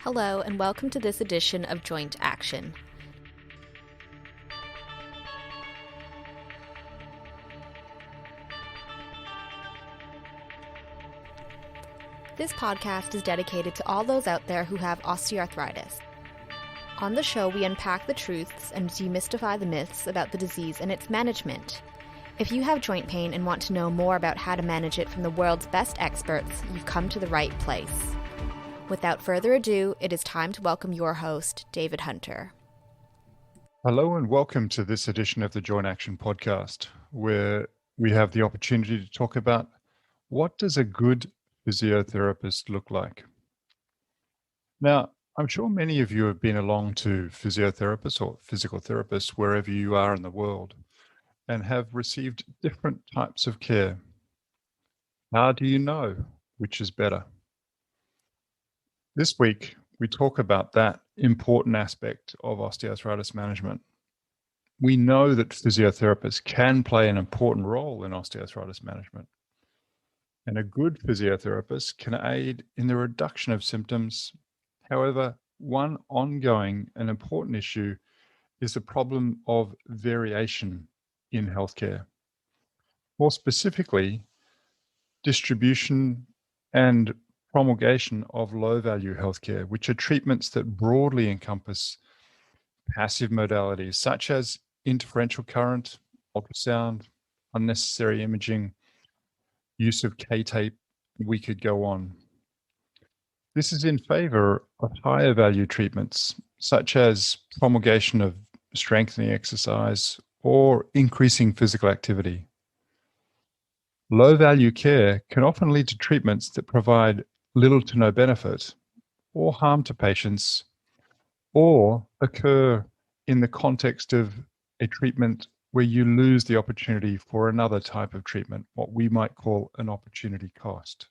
Hello, and welcome to this edition of Joint Action. This podcast is dedicated to all those out there who have osteoarthritis. On the show, we unpack the truths and demystify the myths about the disease and its management. If you have joint pain and want to know more about how to manage it from the world's best experts, you've come to the right place. Without further ado, it is time to welcome your host, David Hunter. Hello and welcome to this edition of the Joint Action Podcast, where we have the opportunity to talk about what does a good physiotherapist look like. Now, I'm sure many of you have been along to physiotherapists or physical therapists wherever you are in the world and have received different types of care. How do you know which is better? This week, we talk about that important aspect of osteoarthritis management. We know that physiotherapists can play an important role in osteoarthritis management. And a good physiotherapist can aid in the reduction of symptoms. However, one ongoing and important issue is the problem of variation in healthcare. More specifically, distribution and promulgation of low-value healthcare, which are treatments that broadly encompass passive modalities such as interferential current, ultrasound, unnecessary imaging, use of K-tape. We could go on. This is in favor of higher value treatments such as promulgation of strengthening exercise or increasing physical activity. Low-value care can often lead to treatments that provide little to no benefit or harm to patients, or occur in the context of a treatment where you lose the opportunity for another type of treatment, what we might call an opportunity cost.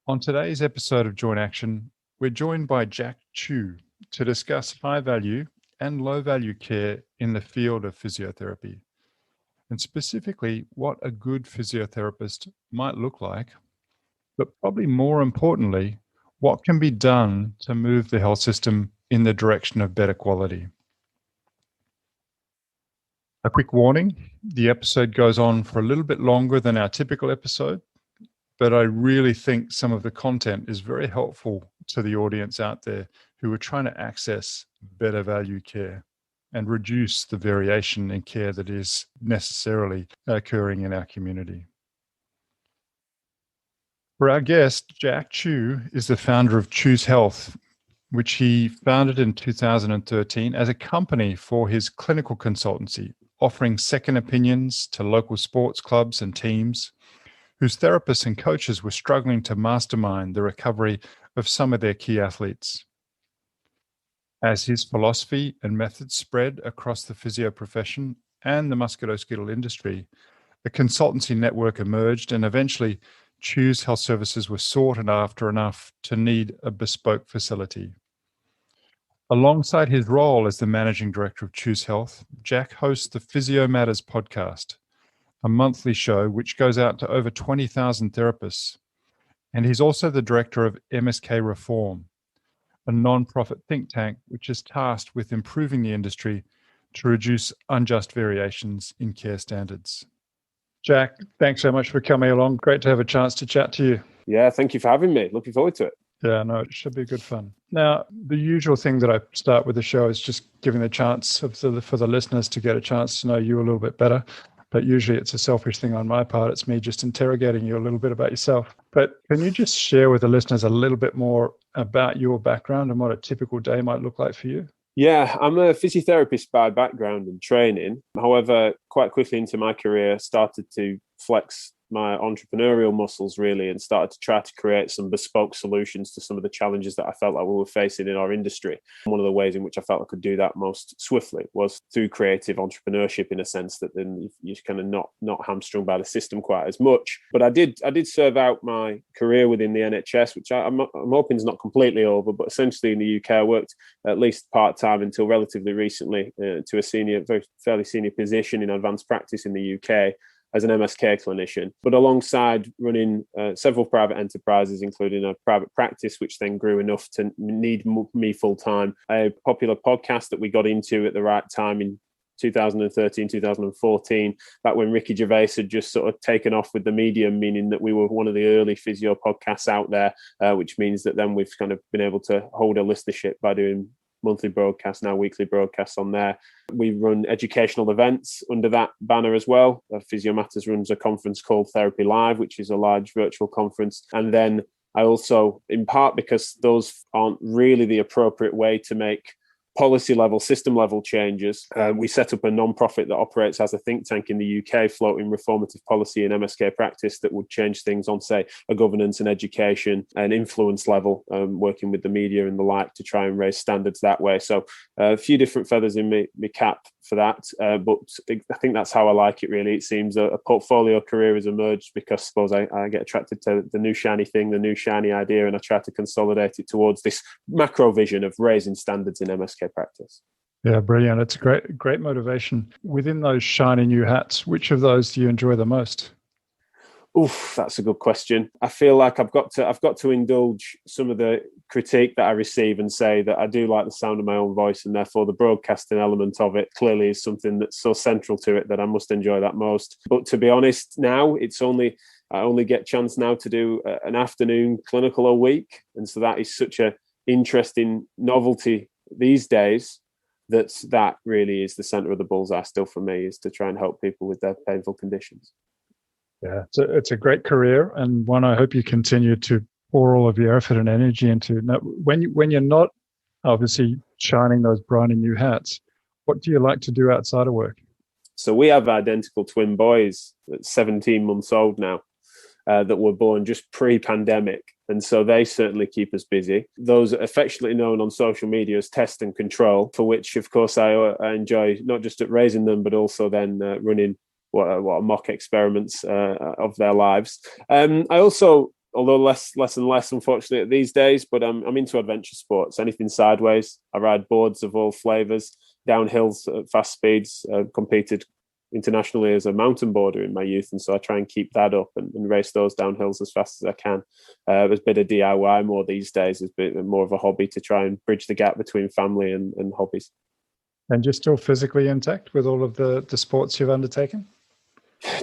On today's episode of Joint Action, we're joined by Jack Chu to discuss high-value and low-value care in the field of physiotherapy, and specifically what a good physiotherapist might look like, but probably more importantly, what can be done to move the health system in the direction of better quality. A quick warning, the episode goes on for a little bit longer than our typical episode, but I really think some of the content is very helpful to the audience out there who are trying to access better value care and reduce the variation in care that is necessarily occurring in our community. For our guest, Jack Chu is the founder of Chu's Health, which he founded in 2013 as a company for his clinical consultancy, offering second opinions to local sports clubs and teams whose therapists and coaches were struggling to mastermind the recovery of some of their key athletes. As his philosophy and methods spread across the physio profession and the musculoskeletal industry, a consultancy network emerged, and eventually Chu's Health Services were sought after enough to need a bespoke facility. Alongside his role as the managing director of Chu's Health, Jack hosts the Physio Matters Podcast, a monthly show which goes out to over 20,000 therapists. And he's also the director of MSKReform, a non-profit think tank which is tasked with improving the industry to reduce unjust variations in care standards. Jack, thanks so much for coming along. Great to have a chance to chat to you. Yeah, thank you for having me. Looking forward to it. Yeah, no, it should be good fun. Now, the usual thing that I start with the show is just giving the chance for the listeners to get a chance to know you a little bit better. But usually it's a selfish thing on my part. It's me just interrogating you a little bit about yourself. But can you just share with the listeners a little bit more about your background and what a typical day might look like for you? Yeah, I'm a physiotherapist by background and training. However, quite quickly into my career, started to flex my entrepreneurial muscles really and started to try to create some bespoke solutions to some of the challenges that I felt like we were facing in our industry. One of the ways in which I felt I could do that most swiftly was through creative entrepreneurship, in a sense that then you're kind of not hamstrung by the system quite as much. But I did serve out my career within the NHS, which I'm hoping is not completely over, but essentially in the UK I worked at least part-time until relatively recently to a fairly senior position in advanced practice in the UK. as an MSK clinician, but alongside running several private enterprises, including a private practice, which then grew enough to need me full time, a popular podcast that we got into at the right time in 2013, 2014, back when Ricky Gervais had just sort of taken off with the medium, meaning that we were one of the early physio podcasts out there, which means that then we've kind of been able to hold a listenership by doing monthly broadcasts, now weekly broadcasts on there. We run educational events under that banner as well. Physio Matters runs a conference called Therapy Live, which is a large virtual conference. And then I also, in part because those aren't really the appropriate way to make policy level, system level changes, we set up a non-profit that operates as a think tank in the UK, floating reformative policy in MSK practice that would change things on, say, a governance and education and influence level, working with the media and the like to try and raise standards that way. So a few different feathers in my cap for that, but I think that's how I like it, really. It seems a portfolio career has emerged because I suppose I get attracted to the new shiny thing, the new shiny idea, and I try to consolidate it towards this macro vision of raising standards in MSK practice. Yeah, brilliant. It's a great motivation. Within those shiny new hats, which of those do you enjoy the most? Oof, that's a good question. I feel like I've got to indulge some of the critique that I receive and say that I do like the sound of my own voice, and therefore the broadcasting element of it clearly is something that's so central to it that I must enjoy that most. But to be honest, now I only get a chance now to do an afternoon clinical a week, and so that is such a interesting novelty these days. That really is the center of the bullseye still for me, is to try and help people with their painful conditions. Yeah, it's a great career, and one I hope you continue to pour all of your effort and energy into. Now, when you're not obviously shining those briny new hats, what do you like to do outside of work? So we have identical twin boys that's 17 months old now, that were born just pre-pandemic. And so they certainly keep us busy. Those are affectionately known on social media as Test and Control, for which, of course, I enjoy not just at raising them, but also then running what are mock experiments of their lives. I also, although less and less, unfortunately, these days, but I'm into adventure sports, anything sideways. I ride boards of all flavours, downhills at fast speeds, competed internationally as a mountain boarder in my youth, and so I try and keep that up and race those downhills as fast as I can. There's a bit of DIY more these days. It's a bit more of a hobby to try and bridge the gap between family and hobbies. And you're still physically intact with all of the sports you've undertaken?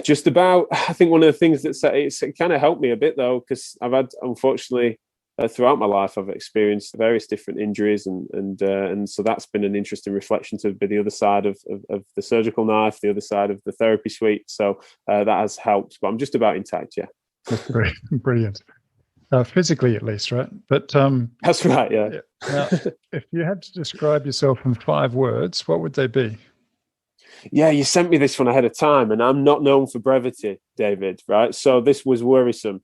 Just about. I think one of the things that's it kind of helped me a bit, though, because I've had, unfortunately, throughout my life, I've experienced various different injuries, and so that's been an interesting reflection to be the other side of the surgical knife, the other side of the therapy suite. So that has helped, but I'm just about intact. Yeah, that's great, brilliant. Physically, at least, right? But that's right. Yeah. Now, if you had to describe yourself in 5 words, what would they be? Yeah, you sent me this one ahead of time, and I'm not known for brevity, David. Right, so this was worrisome.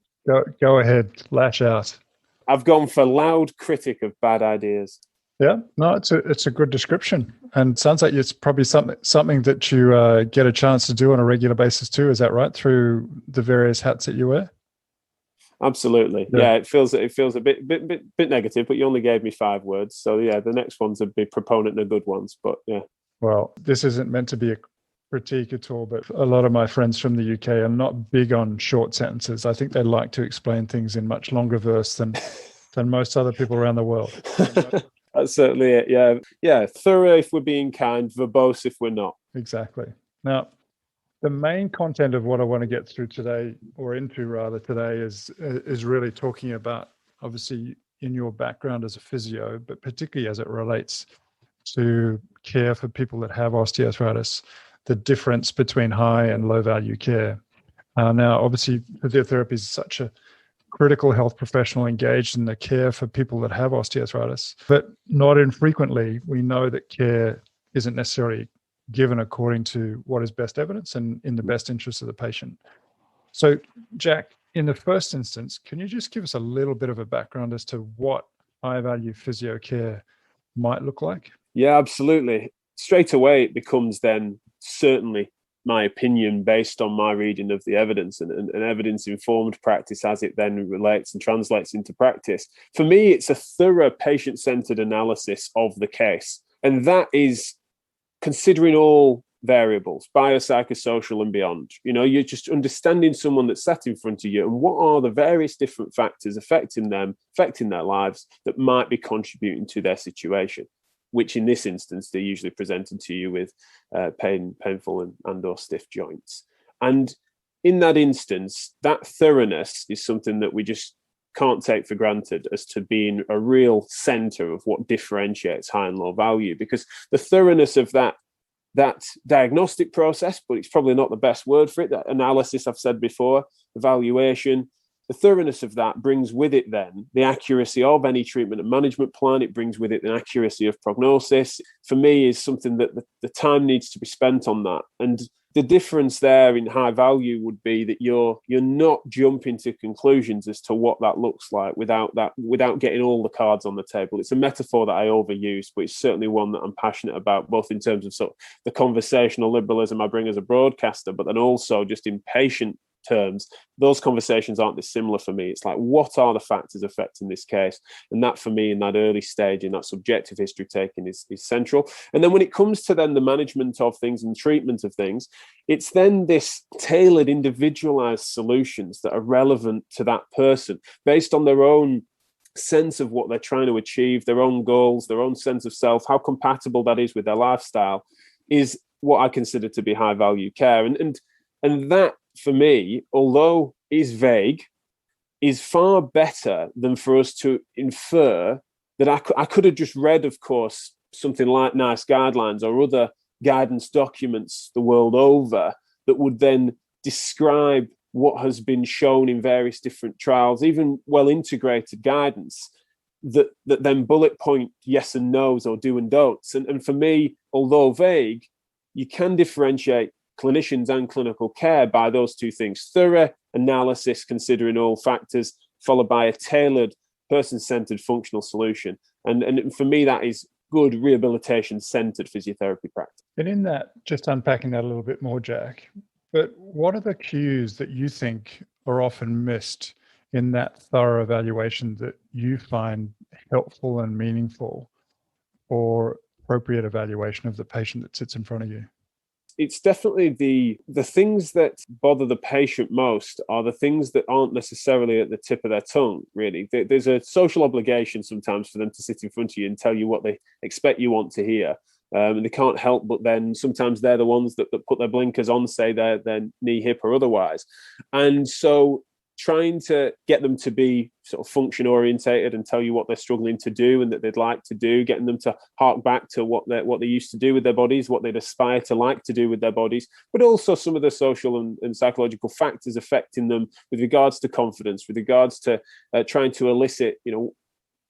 Go ahead, lash out. I've gone for loud critic of bad ideas. Yeah, no, it's a good description, and sounds like it's probably something that you get a chance to do on a regular basis too. Is that right? Through the various hats that you wear. Absolutely, yeah. It feels a bit negative, but you only gave me 5 words, so yeah, the next ones would be proponent of good ones. But yeah. Well, this isn't meant to be a critique at all, but a lot of my friends from the UK are not big on short sentences. I think they like to explain things in much longer verse than most other people around the world. That's certainly it. Yeah. Thorough if we're being kind, verbose if we're not. Exactly. Now, the main content of what I want to get through today, or into rather today, is really talking about, obviously, in your background as a physio, but particularly as it relates to care for people that have osteoarthritis, the difference between high and low value care. Now, obviously, physiotherapy is such a critical health professional engaged in the care for people that have osteoarthritis, but not infrequently, we know that care isn't necessarily given according to what is best evidence and in the best interest of the patient. So, Jack, in the first instance, can you just give us a little bit of a background as to what high value physio care might look like? Yeah, absolutely. Straight away, it becomes then certainly my opinion based on my reading of the evidence and evidence-informed practice as it then relates and translates into practice. For me, it's a thorough patient-centered analysis of the case. And that is considering all variables, biopsychosocial and beyond. You're just understanding someone that's sat in front of you and what are the various different factors affecting them, affecting their lives that might be contributing to their situation, which in this instance, they're usually presented to you with painful and or stiff joints. And in that instance, that thoroughness is something that we just can't take for granted as to being a real center of what differentiates high and low value, because the thoroughness of that diagnostic process, but it's probably not the best word for it, that analysis I've said before, evaluation, the thoroughness of that brings with it then the accuracy of any treatment and management plan. It brings with it the accuracy of prognosis. For me, is something that the time needs to be spent on that. And the difference there in high value would be that you're not jumping to conclusions as to what that looks like without getting all the cards on the table. It's a metaphor that I overuse, but it's certainly one that I'm passionate about, both in terms of sort of the conversational liberalism I bring as a broadcaster, but then also just in patient terms. Those conversations aren't dissimilar for me. It's like, what are the factors affecting this case? And that for me, in that early stage, in that subjective history taking is central. And then when it comes to then the management of things and treatment of things, it's then this tailored, individualized solutions that are relevant to that person based on their own sense of what they're trying to achieve, their own goals, their own sense of self, how compatible that is with their lifestyle, is what I consider to be high value care. And that, for me, although is vague, is far better than for us to infer that I could have just read, of course, something like NICE guidelines or other guidance documents the world over that would then describe what has been shown in various different trials, even well-integrated guidance that then bullet point yes and no's or do and don'ts. And for me, although vague, you can differentiate clinicians and clinical care by those two things: thorough analysis considering all factors, followed by a tailored, person-centered functional solution. And for me, that is good rehabilitation-centered physiotherapy practice. And in that, just unpacking that a little bit more, Jack, but what are the cues that you think are often missed in that thorough evaluation that you find helpful and meaningful for appropriate evaluation of the patient that sits in front of you? It's definitely the things that bother the patient most are the things that aren't necessarily at the tip of their tongue, really. There's a social obligation sometimes for them to sit in front of you and tell you what they expect you want to hear. And they can't help but then sometimes they're the ones that put their blinkers on, say their knee, hip or otherwise. And so trying to get them to be sort of function orientated and tell you what they're struggling to do and that they'd like to do, getting them to hark back to what they used to do with their bodies, what they'd aspire to like to do with their bodies, but also some of the social and psychological factors affecting them with regards to confidence, with regards to trying to elicit,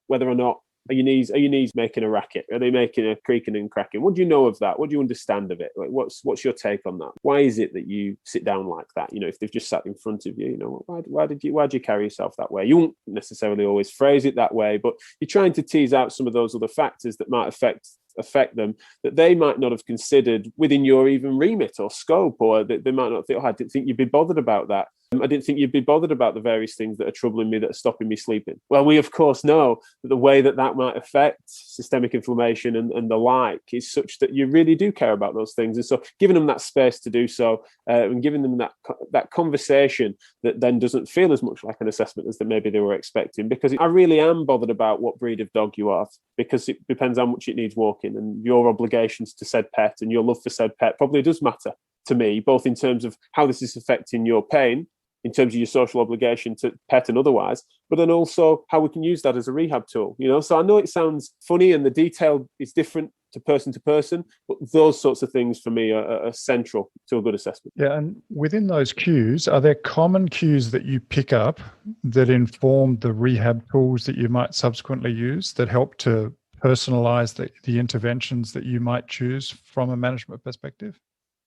whether or not are your knees making a racket? Are they making a creaking and cracking? What do you know of that? What do you understand of it? Like, what's your take on that? Why is it that you sit down like that? If they've just sat in front of you, why did you carry yourself that way? You won't necessarily always phrase it that way, but you're trying to tease out some of those other factors that might affect them that they might not have considered within your even remit or scope, or that they might not think, I didn't think you'd be bothered about that. I didn't think you'd be bothered about the various things that are troubling me, that are stopping me sleeping. Well, we of course know that the way that might affect systemic inflammation and the like is such that you really do care about those things. And so giving them that space to do so and giving them that conversation that then doesn't feel as much like an assessment as maybe they were expecting, because I really am bothered about what breed of dog you are, because it depends how much it needs walking, and your obligations to said pet and your love for said pet probably does matter to me, both in terms of how this is affecting your pain, in terms of your social obligation to pet and otherwise, but then also how we can use that as a rehab tool. So I know it sounds funny and the detail is different to person, but those sorts of things for me are central to a good assessment. Yeah, and within those cues, are there common cues that you pick up that inform the rehab tools that you might subsequently use that help to personalize the interventions that you might choose from a management perspective?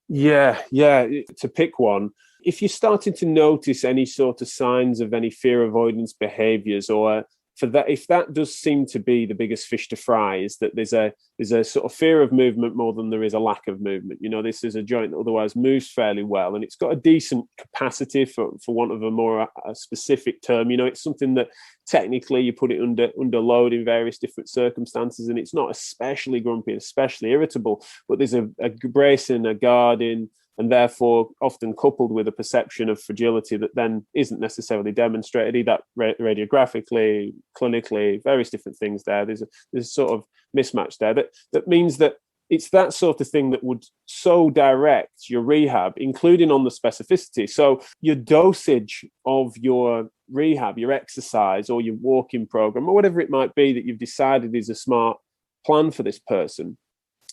Yeah. To pick one, if you're starting to notice any sort of signs of any fear avoidance behaviors or for that, if that does seem to be the biggest fish to fry, is that there's a sort of fear of movement more than there is a lack of movement. This is a joint that otherwise moves fairly well, and it's got a decent capacity, for want of a more specific term. It's something that technically you put it under load in various different circumstances, and it's not especially grumpy, especially irritable, but there's a bracing, a guarding, and therefore often coupled with a perception of fragility that then isn't necessarily demonstrated either radiographically, clinically, various different things there. There's a sort of mismatch there that means that it's that sort of thing that would so direct your rehab, including on the specificity. So your dosage of your rehab, your exercise or your walking program or whatever it might be that you've decided is a smart plan for this person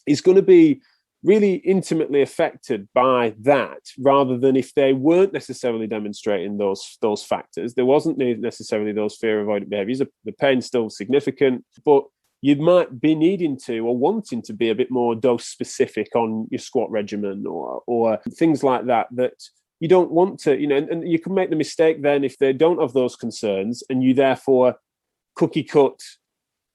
is going to be really intimately affected by that, rather than if they weren't necessarily demonstrating those factors. There wasn't necessarily those fear avoidant behaviors. The pain's still significant, but you might be needing to or wanting to be a bit more dose specific on your squat regimen or things like that you don't want to, and you can make the mistake then if they don't have those concerns and you therefore cookie cut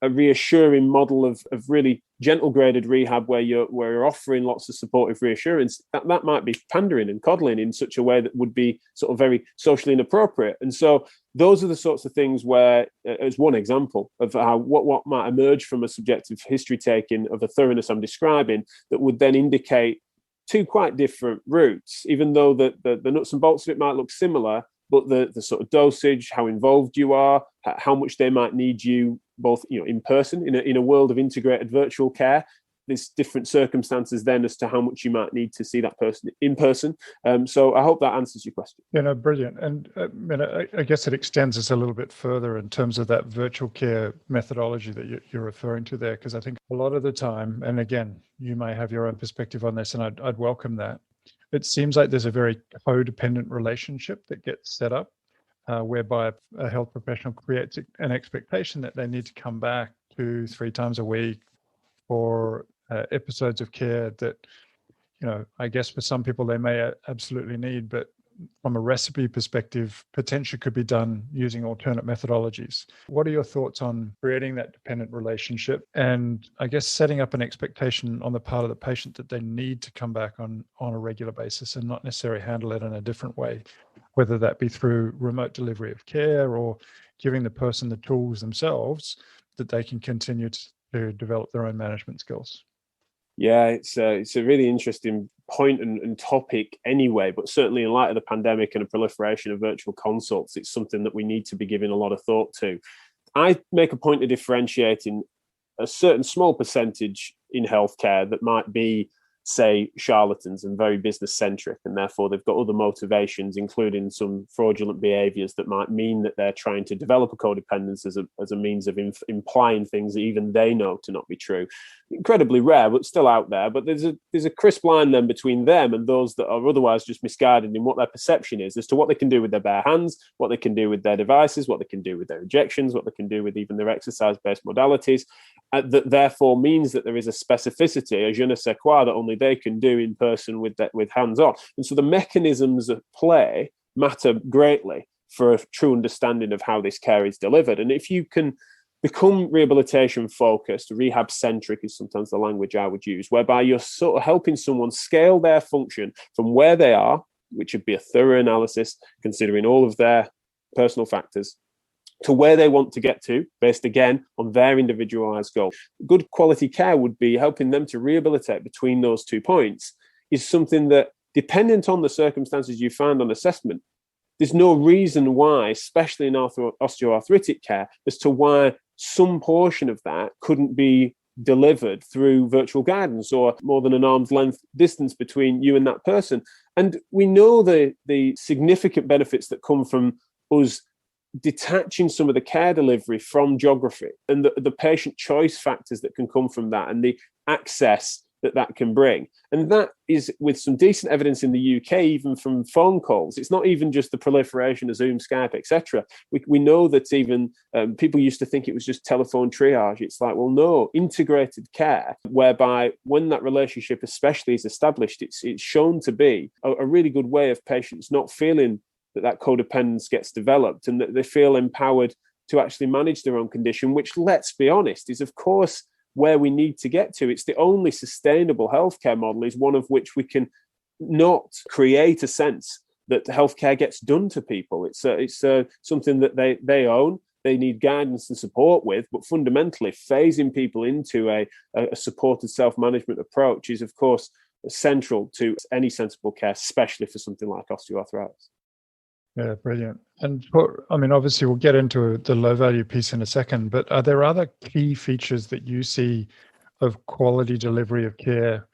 a reassuring model of really gentle graded rehab where you're offering lots of supportive reassurance, that might be pandering and coddling in such a way that would be sort of very socially inappropriate. And so those are the sorts of things where, as one example of how what might emerge from a subjective history taking of the thoroughness I'm describing, that would then indicate two quite different routes, even though the nuts and bolts of it might look similar, but the sort of dosage, how involved you are, how much they might need you both, in person, in a world of integrated virtual care. There's different circumstances then as to how much you might need to see that person in person. So I hope that answers your question. Brilliant. And I guess it extends us a little bit further in terms of that virtual care methodology that you're referring to there, because I think a lot of the time, and again, you may have your own perspective on this, and I'd welcome that. It seems like there's a very codependent relationship that gets set up, whereby a health professional creates an expectation that they need to come back 2-3 times a week for episodes of care that, I guess for some people they may absolutely need, but from a recipe perspective, potentially could be done using alternate methodologies. What are your thoughts on creating that dependent relationship and I guess setting up an expectation on the part of the patient that they need to come back on a regular basis and not necessarily handle it in a different way, whether that be through remote delivery of care or giving the person the tools themselves that they can continue to develop their own management skills? Yeah, it's a really interesting point and topic anyway, but certainly in light of the pandemic and a proliferation of virtual consults, it's something that we need to be giving a lot of thought to. I make a point of differentiating a certain small percentage in healthcare that might be, say, charlatans and very business centric, and therefore they've got other motivations, including some fraudulent behaviors that might mean that they're trying to develop a codependence as a means of implying things that even they know to not be true. Incredibly rare, but still out there. But there's a crisp line then between them and those that are otherwise just misguided in what their perception is as to what they can do with their bare hands, what they can do with their devices, what they can do with their injections, what they can do with even their exercise-based modalities. That therefore means that there is a specificity, a je ne sais quoi, that only they can do in person with hands-on. And so the mechanisms at play matter greatly for a true understanding of how this care is delivered. And if you can become rehabilitation focused, rehab centric is sometimes the language I would use, whereby you're sort of helping someone scale their function from where they are, which would be a thorough analysis considering all of their personal factors, to where they want to get to, based again on their individualized goal. Good quality care would be helping them to rehabilitate between those 2 points, is something that, dependent on the circumstances you find on assessment, there's no reason why, especially in osteoarthritic care, as to why some portion of that couldn't be delivered through virtual guidance or more than an arm's length distance between you and that person. And we know the significant benefits that come from us detaching some of the care delivery from geography and the patient choice factors that can come from that and the access that can bring. And that is with some decent evidence in the UK, even from phone calls. It's not even just the proliferation of Zoom, Skype, etc. We know that even people used to think it was just telephone triage. It's like, well, no, integrated care, whereby when that relationship especially is established, it's shown to be a really good way of patients not feeling that codependence gets developed and that they feel empowered to actually manage their own condition, which, let's be honest, is of course where we need to get to. It's the only sustainable healthcare model, is one of which we can not create a sense that healthcare gets done to people. It's something that they own, they need guidance and support with, but fundamentally phasing people into a supported self-management approach is, of course, central to any sensible care, especially for something like osteoarthritis. Yeah, brilliant. And obviously we'll get into the low value piece in a second, but are there other key features that you see of quality delivery of care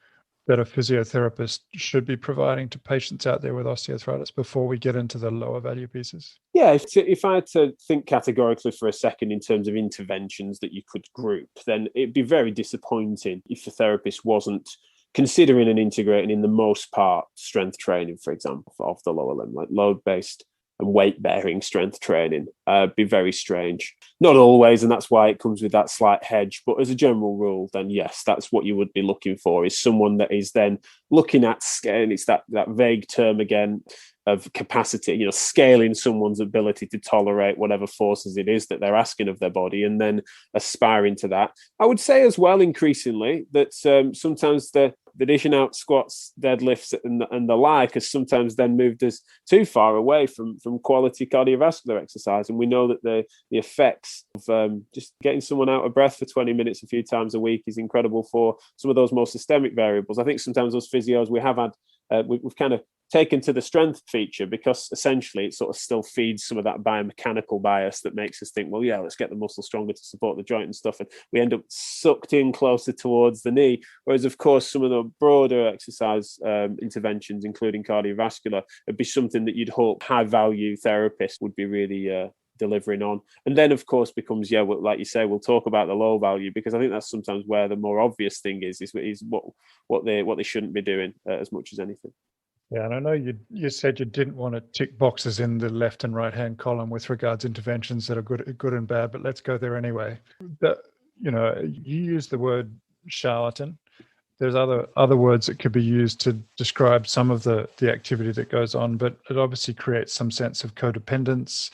that a physiotherapist should be providing to patients out there with osteoarthritis before we get into the lower value pieces? Yeah, if I had to think categorically for a second in terms of interventions that you could group, then it'd be very disappointing if the therapist wasn't considering and integrating, in the most part, strength training, for example, of the lower limb, like load-based and weight-bearing strength training. Be very strange. Not always, and that's why it comes with that slight hedge. But as a general rule, then yes, that's what you would be looking for, is someone that is then looking at scale. It's that vague term again of capacity, scaling someone's ability to tolerate whatever forces it is that they're asking of their body, and then aspiring to that. I would say as well, increasingly, that sometimes the dishing out squats, deadlifts, and the like has sometimes then moved us too far away from quality cardiovascular exercise. And we know that the effects of just getting someone out of breath for 20 minutes a few times a week is incredible for some of those more systemic variables. I think sometimes those physios we have had, we've kind of taken to the strength feature, because essentially it sort of still feeds some of that biomechanical bias that makes us think, well, yeah, let's get the muscle stronger to support the joint and stuff. And we end up sucked in closer towards the knee. Whereas, of course, some of the broader exercise interventions, including cardiovascular, would be something that you'd hope high value therapists would be really delivering on. And then, of course, becomes, like you say, we'll talk about the low value, because I think that's sometimes where the more obvious thing is what they shouldn't be doing as much as anything. Yeah, and I know you said you didn't want to tick boxes in the left and right hand column with regards to interventions that are good and bad, but let's go there anyway. You use the word charlatan. There's other words that could be used to describe some of the activity that goes on, but it obviously creates some sense of codependence.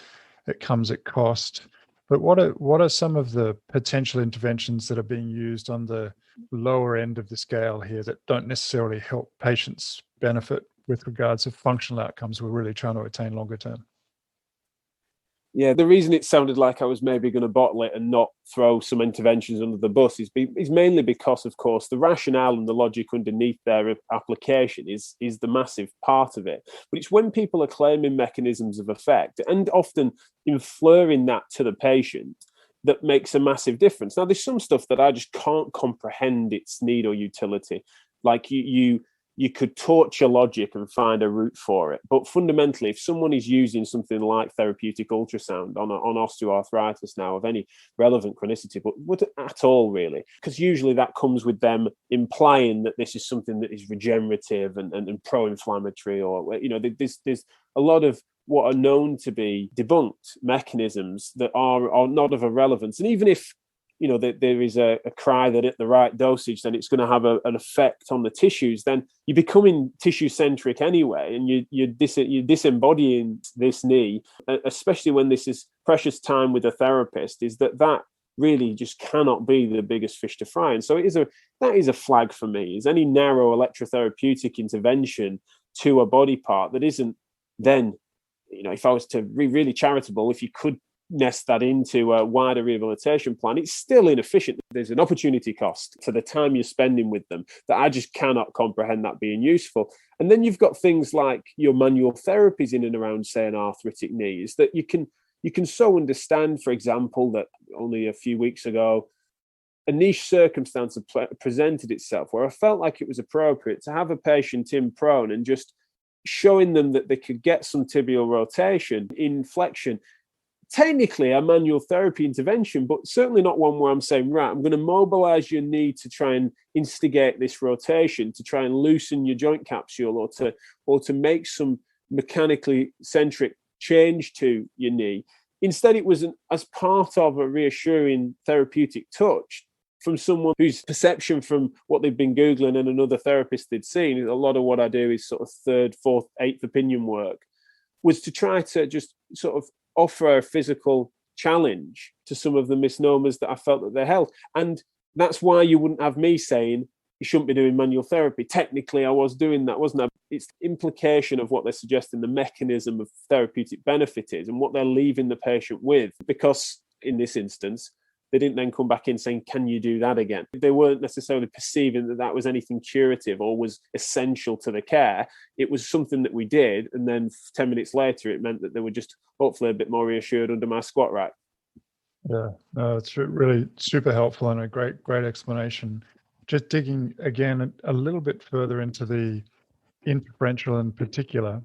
It comes at cost. But what are some of the potential interventions that are being used on the lower end of the scale here that don't necessarily help patients benefit with regards to functional outcomes we're really trying to attain longer term? Yeah, the reason it sounded like I was maybe going to bottle it and not throw some interventions under the bus is mainly because, of course, the rationale and the logic underneath their application is the massive part of it. But it's when people are claiming mechanisms of effect and often inferring that to the patient that makes a massive difference. Now, there's some stuff that I just can't comprehend its need or utility. Like you could torture logic and find a route for it. But fundamentally, if someone is using something like therapeutic ultrasound on osteoarthritis now of any relevant chronicity, but what at all really, because usually that comes with them implying that this is something that is regenerative and pro-inflammatory, or there's a lot of what are known to be debunked mechanisms that are not of a relevance. And even if there is a cry that at the right dosage, then it's going to have an effect on the tissues, then you're becoming tissue-centric anyway, and you're disembodying this knee, especially when this is precious time with a therapist, is that really just cannot be the biggest fish to fry. And so that is a flag for me, is any narrow electrotherapeutic intervention to a body part that isn't then, if I was to be really charitable, if you could nest that into a wider rehabilitation plan, it's still inefficient. There's an opportunity cost to the time you're spending with them that I just cannot comprehend that being useful. And then you've got things like your manual therapies in and around, say, an arthritic knees that you can so understand. For example, that only a few weeks ago, a niche circumstance presented itself where I felt like it was appropriate to have a patient in prone and just showing them that they could get some tibial rotation in flexion. Technically a manual therapy intervention, but certainly not one where I'm saying, right, I'm going to mobilize your knee to try and instigate this rotation, to try and loosen your joint capsule, or to make some mechanically centric change to your knee. Instead, it was as part of a reassuring therapeutic touch from someone whose perception from what they've been Googling and another therapist they'd seen, a lot of what I do is sort of third, fourth, eighth opinion work, was to try to just sort of offer a physical challenge to some of the misnomers that I felt that they held. And that's why you wouldn't have me saying you shouldn't be doing manual therapy. Technically, I was doing that, wasn't I? It's the implication of what they're suggesting the mechanism of therapeutic benefit is and what they're leaving the patient with. Because in this instance, they didn't then come back in saying, can you do that again? They weren't necessarily perceiving that that was anything curative or was essential to the care. It was something that we did. And then 10 minutes later, it meant that they were just hopefully a bit more reassured under my squat rack. Yeah, no, it's really super helpful and a great explanation. Just digging again a little bit further into the interferential in particular,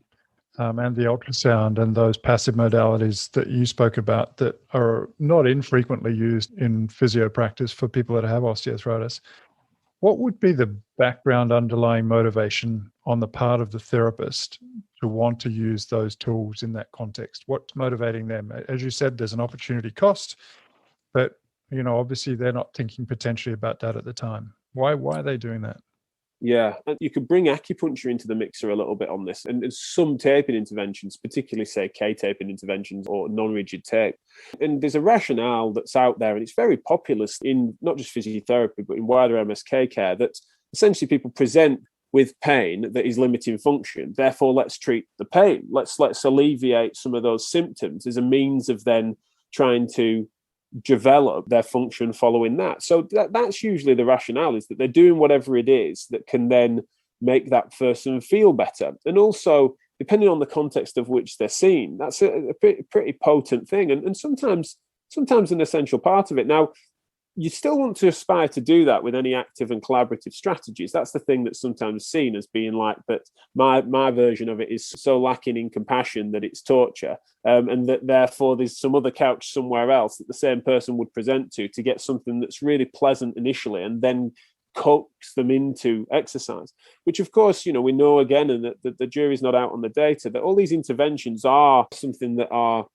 and the ultrasound and those passive modalities that you spoke about that are not infrequently used in physio practice for people that have osteoarthritis. What would be the background underlying motivation on the part of the therapist to want to use those tools in that context? What's motivating them? As you said, there's an opportunity cost, but obviously they're not thinking potentially about that at the time. Why are they doing that? Yeah, and you could bring acupuncture into the mixer a little bit on this, and some taping interventions, particularly say K-taping interventions or non-rigid tape. And there's a rationale that's out there, and it's very popular in not just physiotherapy, but in wider MSK care, that essentially people present with pain that is limiting function. Therefore, let's treat the pain. Let's alleviate some of those symptoms as a means of then trying to develop their function following that. So that's usually the rationale, is that they're doing whatever it is that can then make that person feel better. And also, depending on the context of which they're seen, that's a pretty potent thing, and sometimes an essential part of it. Now, you still want to aspire to do that with any active and collaborative strategies. That's the thing that's sometimes seen as being like, but my version of it is so lacking in compassion that it's torture, and that therefore there's some other couch somewhere else that the same person would present to get something that's really pleasant initially and then coax them into exercise, which of course, we know again, and that the jury's not out on the data, that all these interventions are something that are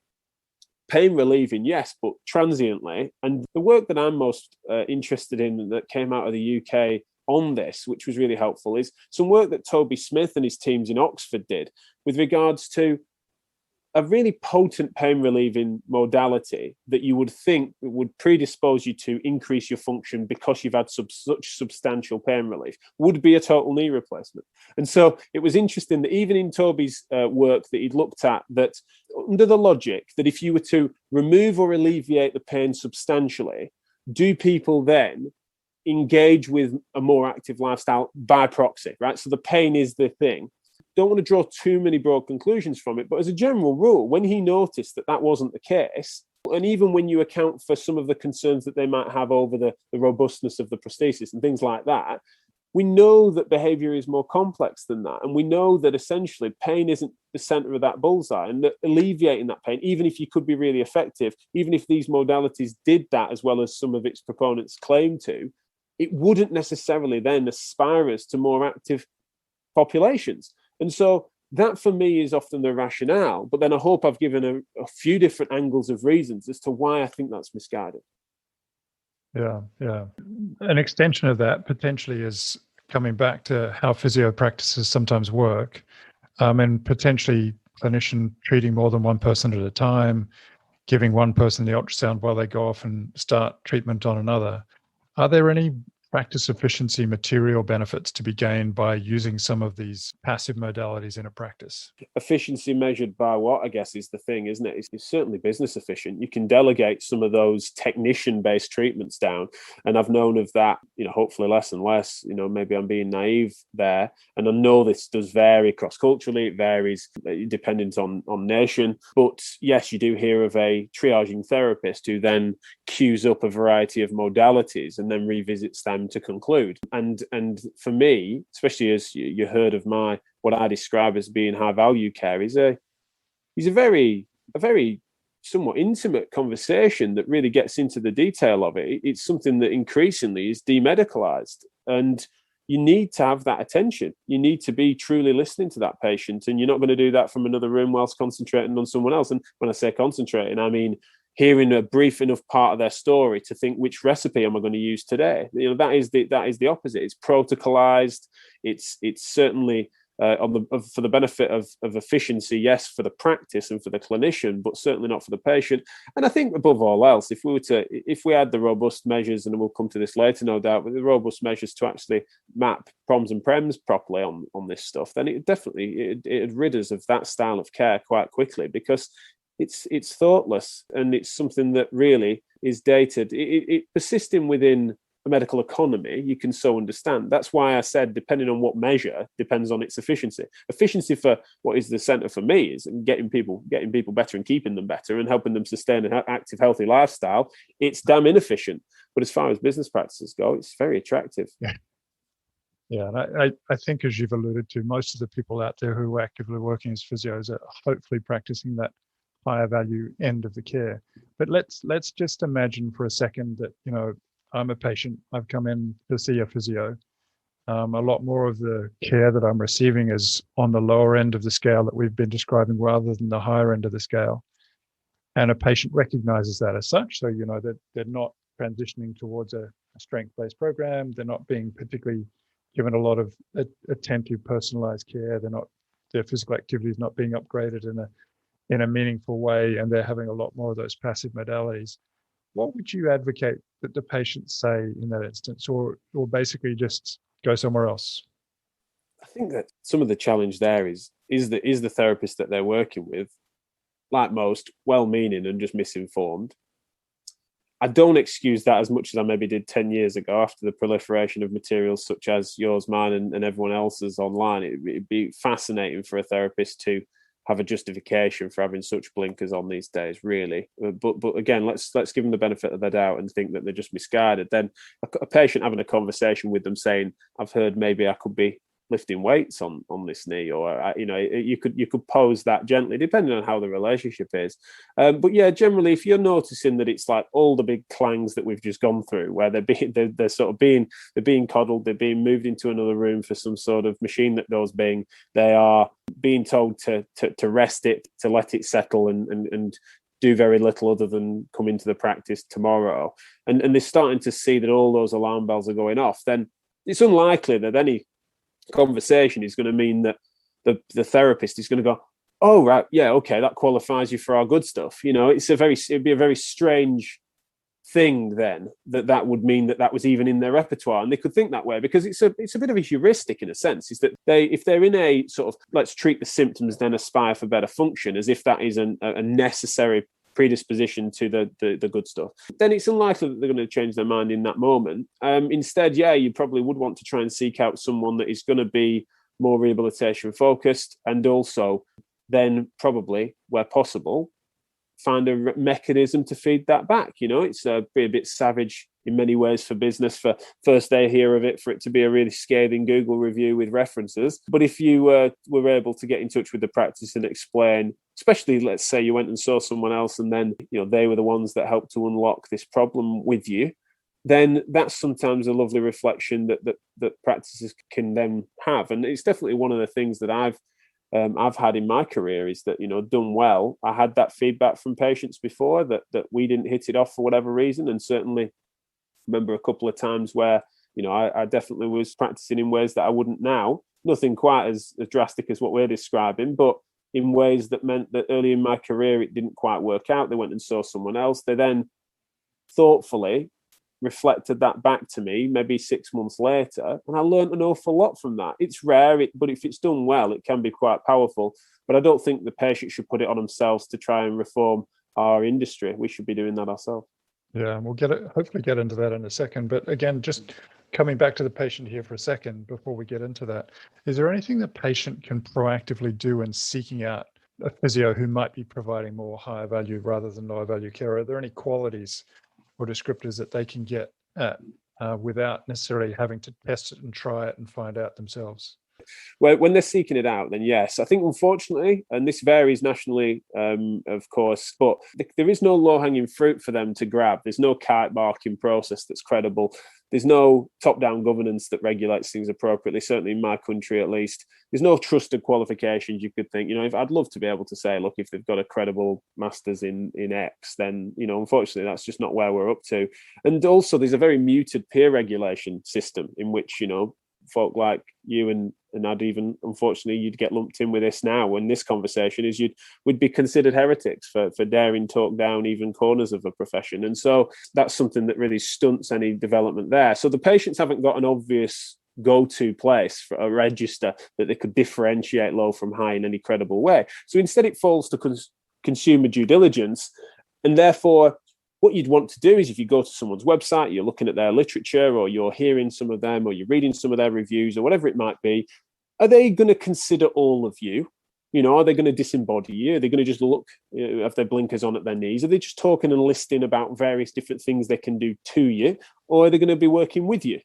pain relieving, yes, but transiently. And the work that I'm most interested in that came out of the UK on this, which was really helpful, is some work that Toby Smith and his teams in Oxford did with regards to a really potent pain relieving modality that you would think would predispose you to increase your function because you've had such substantial pain relief, would be a total knee replacement. And so it was interesting that even in Toby's work that he'd looked at, that under the logic that if you were to remove or alleviate the pain substantially, do people then engage with a more active lifestyle by proxy, right? So the pain is the thing. Don't want to draw too many broad conclusions from it, but as a general rule, when he noticed that wasn't the case, and even when you account for some of the concerns that they might have over the robustness of the prosthesis and things like that, we know that behavior is more complex than that. And we know that essentially pain isn't the center of that bullseye, and that alleviating that pain, even if you could be really effective, even if these modalities did that as well as some of its proponents claim to, it wouldn't necessarily then aspire us to more active populations. And so that for me is often the rationale. But then I hope I've given a few different angles of reasons as to why I think that's misguided. Yeah. An extension of that potentially is coming back to how physio practices sometimes work, and potentially clinician treating more than one person at a time, giving one person the ultrasound while they go off and start treatment on another. Are there any practice efficiency material benefits to be gained by using some of these passive modalities in a practice? Efficiency measured by what, I guess, is the thing, isn't it? It's certainly business efficient. You can delegate some of those technician-based treatments down. And I've known of that, hopefully less and less. Maybe I'm being naive there. And I know this does vary cross-culturally. It varies dependent on nation. But yes, you do hear of a triaging therapist who then queues up a variety of modalities and then revisits them to conclude. And for me, especially as you heard of what I describe as being high value care, is a very somewhat intimate conversation that really gets into the detail of it. It's something that increasingly is demedicalized, and you need to have that attention. You need to be truly listening to that patient, and you're not going to do that from another room whilst concentrating on someone else. And when I say concentrating, I mean hearing a brief enough part of their story to think, which recipe am I going to use today? That is the opposite. It's protocolized. It's certainly for the benefit of efficiency, yes, for the practice and for the clinician, but certainly not for the patient. And I think above all else, if we had the robust measures, and we'll come to this later, no doubt, but the robust measures to actually map proms and prems properly on this stuff, then it'd rid us of that style of care quite quickly, because it's thoughtless, and it's something that really is dated. It persisting within a medical economy, you can so understand. That's why I said, depending on what measure, depends on its efficiency. Efficiency for what is the center for me is getting people better and keeping them better and helping them sustain an active, healthy lifestyle. It's damn inefficient. But as far as business practices go, it's very attractive. Yeah, and I think, as you've alluded to, most of the people out there who are actively working as physios are hopefully practicing that higher value end of the care. But let's just imagine for a second that, I'm a patient. I've come in to see a physio. A lot more of the care that I'm receiving is on the lower end of the scale that we've been describing, rather than the higher end of the scale. And a patient recognizes that as such. So, that they're not transitioning towards a strength-based program. They're not being particularly given a lot of attentive, personalized care. Their physical activity is not being upgraded in a meaningful way, and they're having a lot more of those passive modalities. What would you advocate that the patients say in that instance, or basically just go somewhere else? I think that some of the challenge there is the therapist that they're working with, like most, well-meaning and just misinformed. I don't excuse that as much as I maybe did 10 years ago after the proliferation of materials such as yours, mine, and everyone else's online. It'd be fascinating for a therapist to have a justification for having such blinkers on these days, really. But again, let's give them the benefit of the doubt and think that they're just misguided. Then a patient having a conversation with them saying, I've heard maybe I could be lifting weights on this knee, or you could pose that gently, depending on how the relationship is. But yeah, generally, if you're noticing that it's like all the big clangs that we've just gone through, where they're being coddled, they're being moved into another room for some sort of machine that goes bing, they are being told to rest it, to let it settle, and do very little other than come into the practice tomorrow, and they're starting to see that all those alarm bells are going off, then it's unlikely that any conversation is going to mean that the therapist is going to go, oh right, yeah, okay, that qualifies you for our good stuff. It'd be a very strange thing then that would mean that was even in their repertoire, and they could think that way, because it's a bit of a heuristic in a sense, is that if they're in a sort of let's treat the symptoms then aspire for better function, as if that is a necessary predisposition to the good stuff, then it's unlikely that they're going to change their mind in that moment. Instead, yeah, you probably would want to try and seek out someone that is going to be more rehabilitation focused, and also then probably, where possible, find a mechanism to feed that back. It's be a bit savage in many ways for business, for first they hear of it, for it to be a really scathing Google review with references. But if you were able to get in touch with the practice and explain, especially let's say you went and saw someone else and then they were the ones that helped to unlock this problem with you, then that's sometimes a lovely reflection that practices can then have. And it's definitely one of the things that I've had in my career, is that, done well, I had that feedback from patients before that we didn't hit it off for whatever reason. And certainly remember a couple of times where, I definitely was practicing in ways that I wouldn't now. Nothing quite as drastic as what we're describing, but in ways that meant that early in my career, it didn't quite work out. They went and saw someone else. They then thoughtfully reflected that back to me maybe 6 months later, and I learned an awful lot from that. It's rare, but if it's done well, it can be quite powerful. But I don't think the patient should put it on themselves to try and reform our industry. We should be doing that ourselves. Yeah, and we'll hopefully get into that in a second. But again, just coming back to the patient here for a second before we get into that, is there anything the patient can proactively do in seeking out a physio who might be providing more higher value rather than lower value care? Are there any qualities or descriptors that they can get at without necessarily having to test it and try it and find out themselves? Well, when they're seeking it out, then yes. I think, unfortunately, and this varies nationally, of course, but there is no low-hanging fruit for them to grab. There's no kite barking process that's credible. There's no top-down governance that regulates things appropriately, certainly in my country at least. There's no trusted qualifications you could think. If I'd love to be able to say, look, if they've got a credible master's in X, then, unfortunately, that's just not where we're up to. And also, there's a very muted peer regulation system in which, folk like you and I'd even, unfortunately, you'd get lumped in with this now in this conversation, is we'd be considered heretics for daring talk down even corners of a profession. And so that's something that really stunts any development there. So the patients haven't got an obvious go-to place for a register that they could differentiate low from high in any credible way. So instead it falls to consumer due diligence. And therefore, what you'd want to do is, if you go to someone's website, you're looking at their literature, or you're hearing some of them, or you're reading some of their reviews, or whatever it might be, are they going to consider all of you? Are they going to disembody you? Are they going to just look, have their blinkers on at their knees? Are they just talking and listing about various different things they can do to you? Or are they going to be working with you?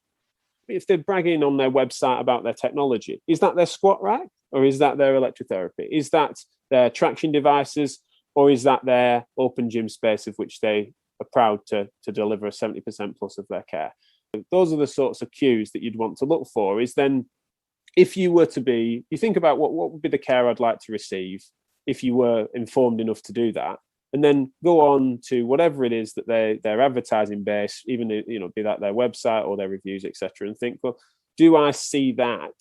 If they're bragging on their website about their technology, is that their squat rack? Or is that their electrotherapy? Is that their traction devices? Or is that their open gym space of which they are proud to deliver a 70% plus of their care? Those are the sorts of cues that you'd want to look for. Is then, if you were to be, you think about what would be the care I'd like to receive if you were informed enough to do that, and then go on to whatever it is that they're advertising based, even, be that their website or their reviews, etc., and think, well, do I see that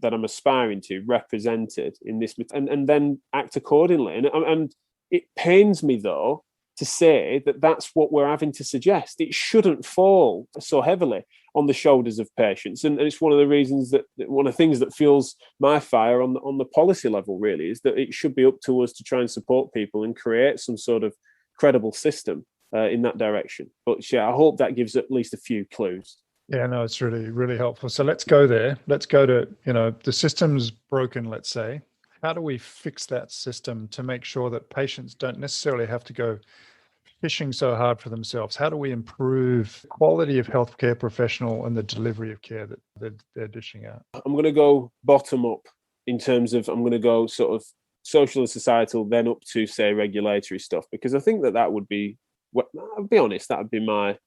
I'm aspiring to represented in this, and then act accordingly. And it pains me, though, to say that that's what we're having to suggest. It shouldn't fall so heavily on the shoulders of patients. And it's one of the reasons one of the things that fuels my fire on the policy level, really, is that it should be up to us to try and support people and create some sort of credible system in that direction. But yeah, I hope that gives at least a few clues. Yeah, no, it's really, really helpful. So let's go there. Let's go to, the system's broken, let's say. How do we fix that system to make sure that patients don't necessarily have to go fishing so hard for themselves? How do we improve the quality of healthcare professional and the delivery of care that they're dishing out? I'm going to go bottom up in terms of, I'm going to go sort of social and societal, then up to, say, regulatory stuff, because I think that would be, I'll be honest, that would be my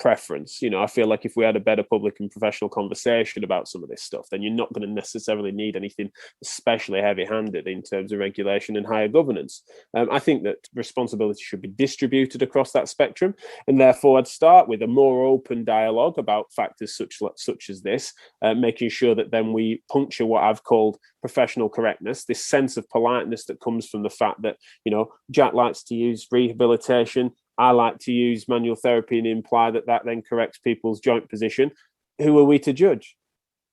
preference. I feel like if we had a better public and professional conversation about some of this stuff, then you're not going to necessarily need anything especially heavy-handed in terms of regulation and higher governance. I think that responsibility should be distributed across that spectrum, and therefore I'd start with a more open dialogue about factors such as this, making sure that then we puncture what I've called professional correctness, this sense of politeness that comes from the fact that, Jack likes to use rehabilitation, I like to use manual therapy, and imply that then corrects people's joint position. Who are we to judge?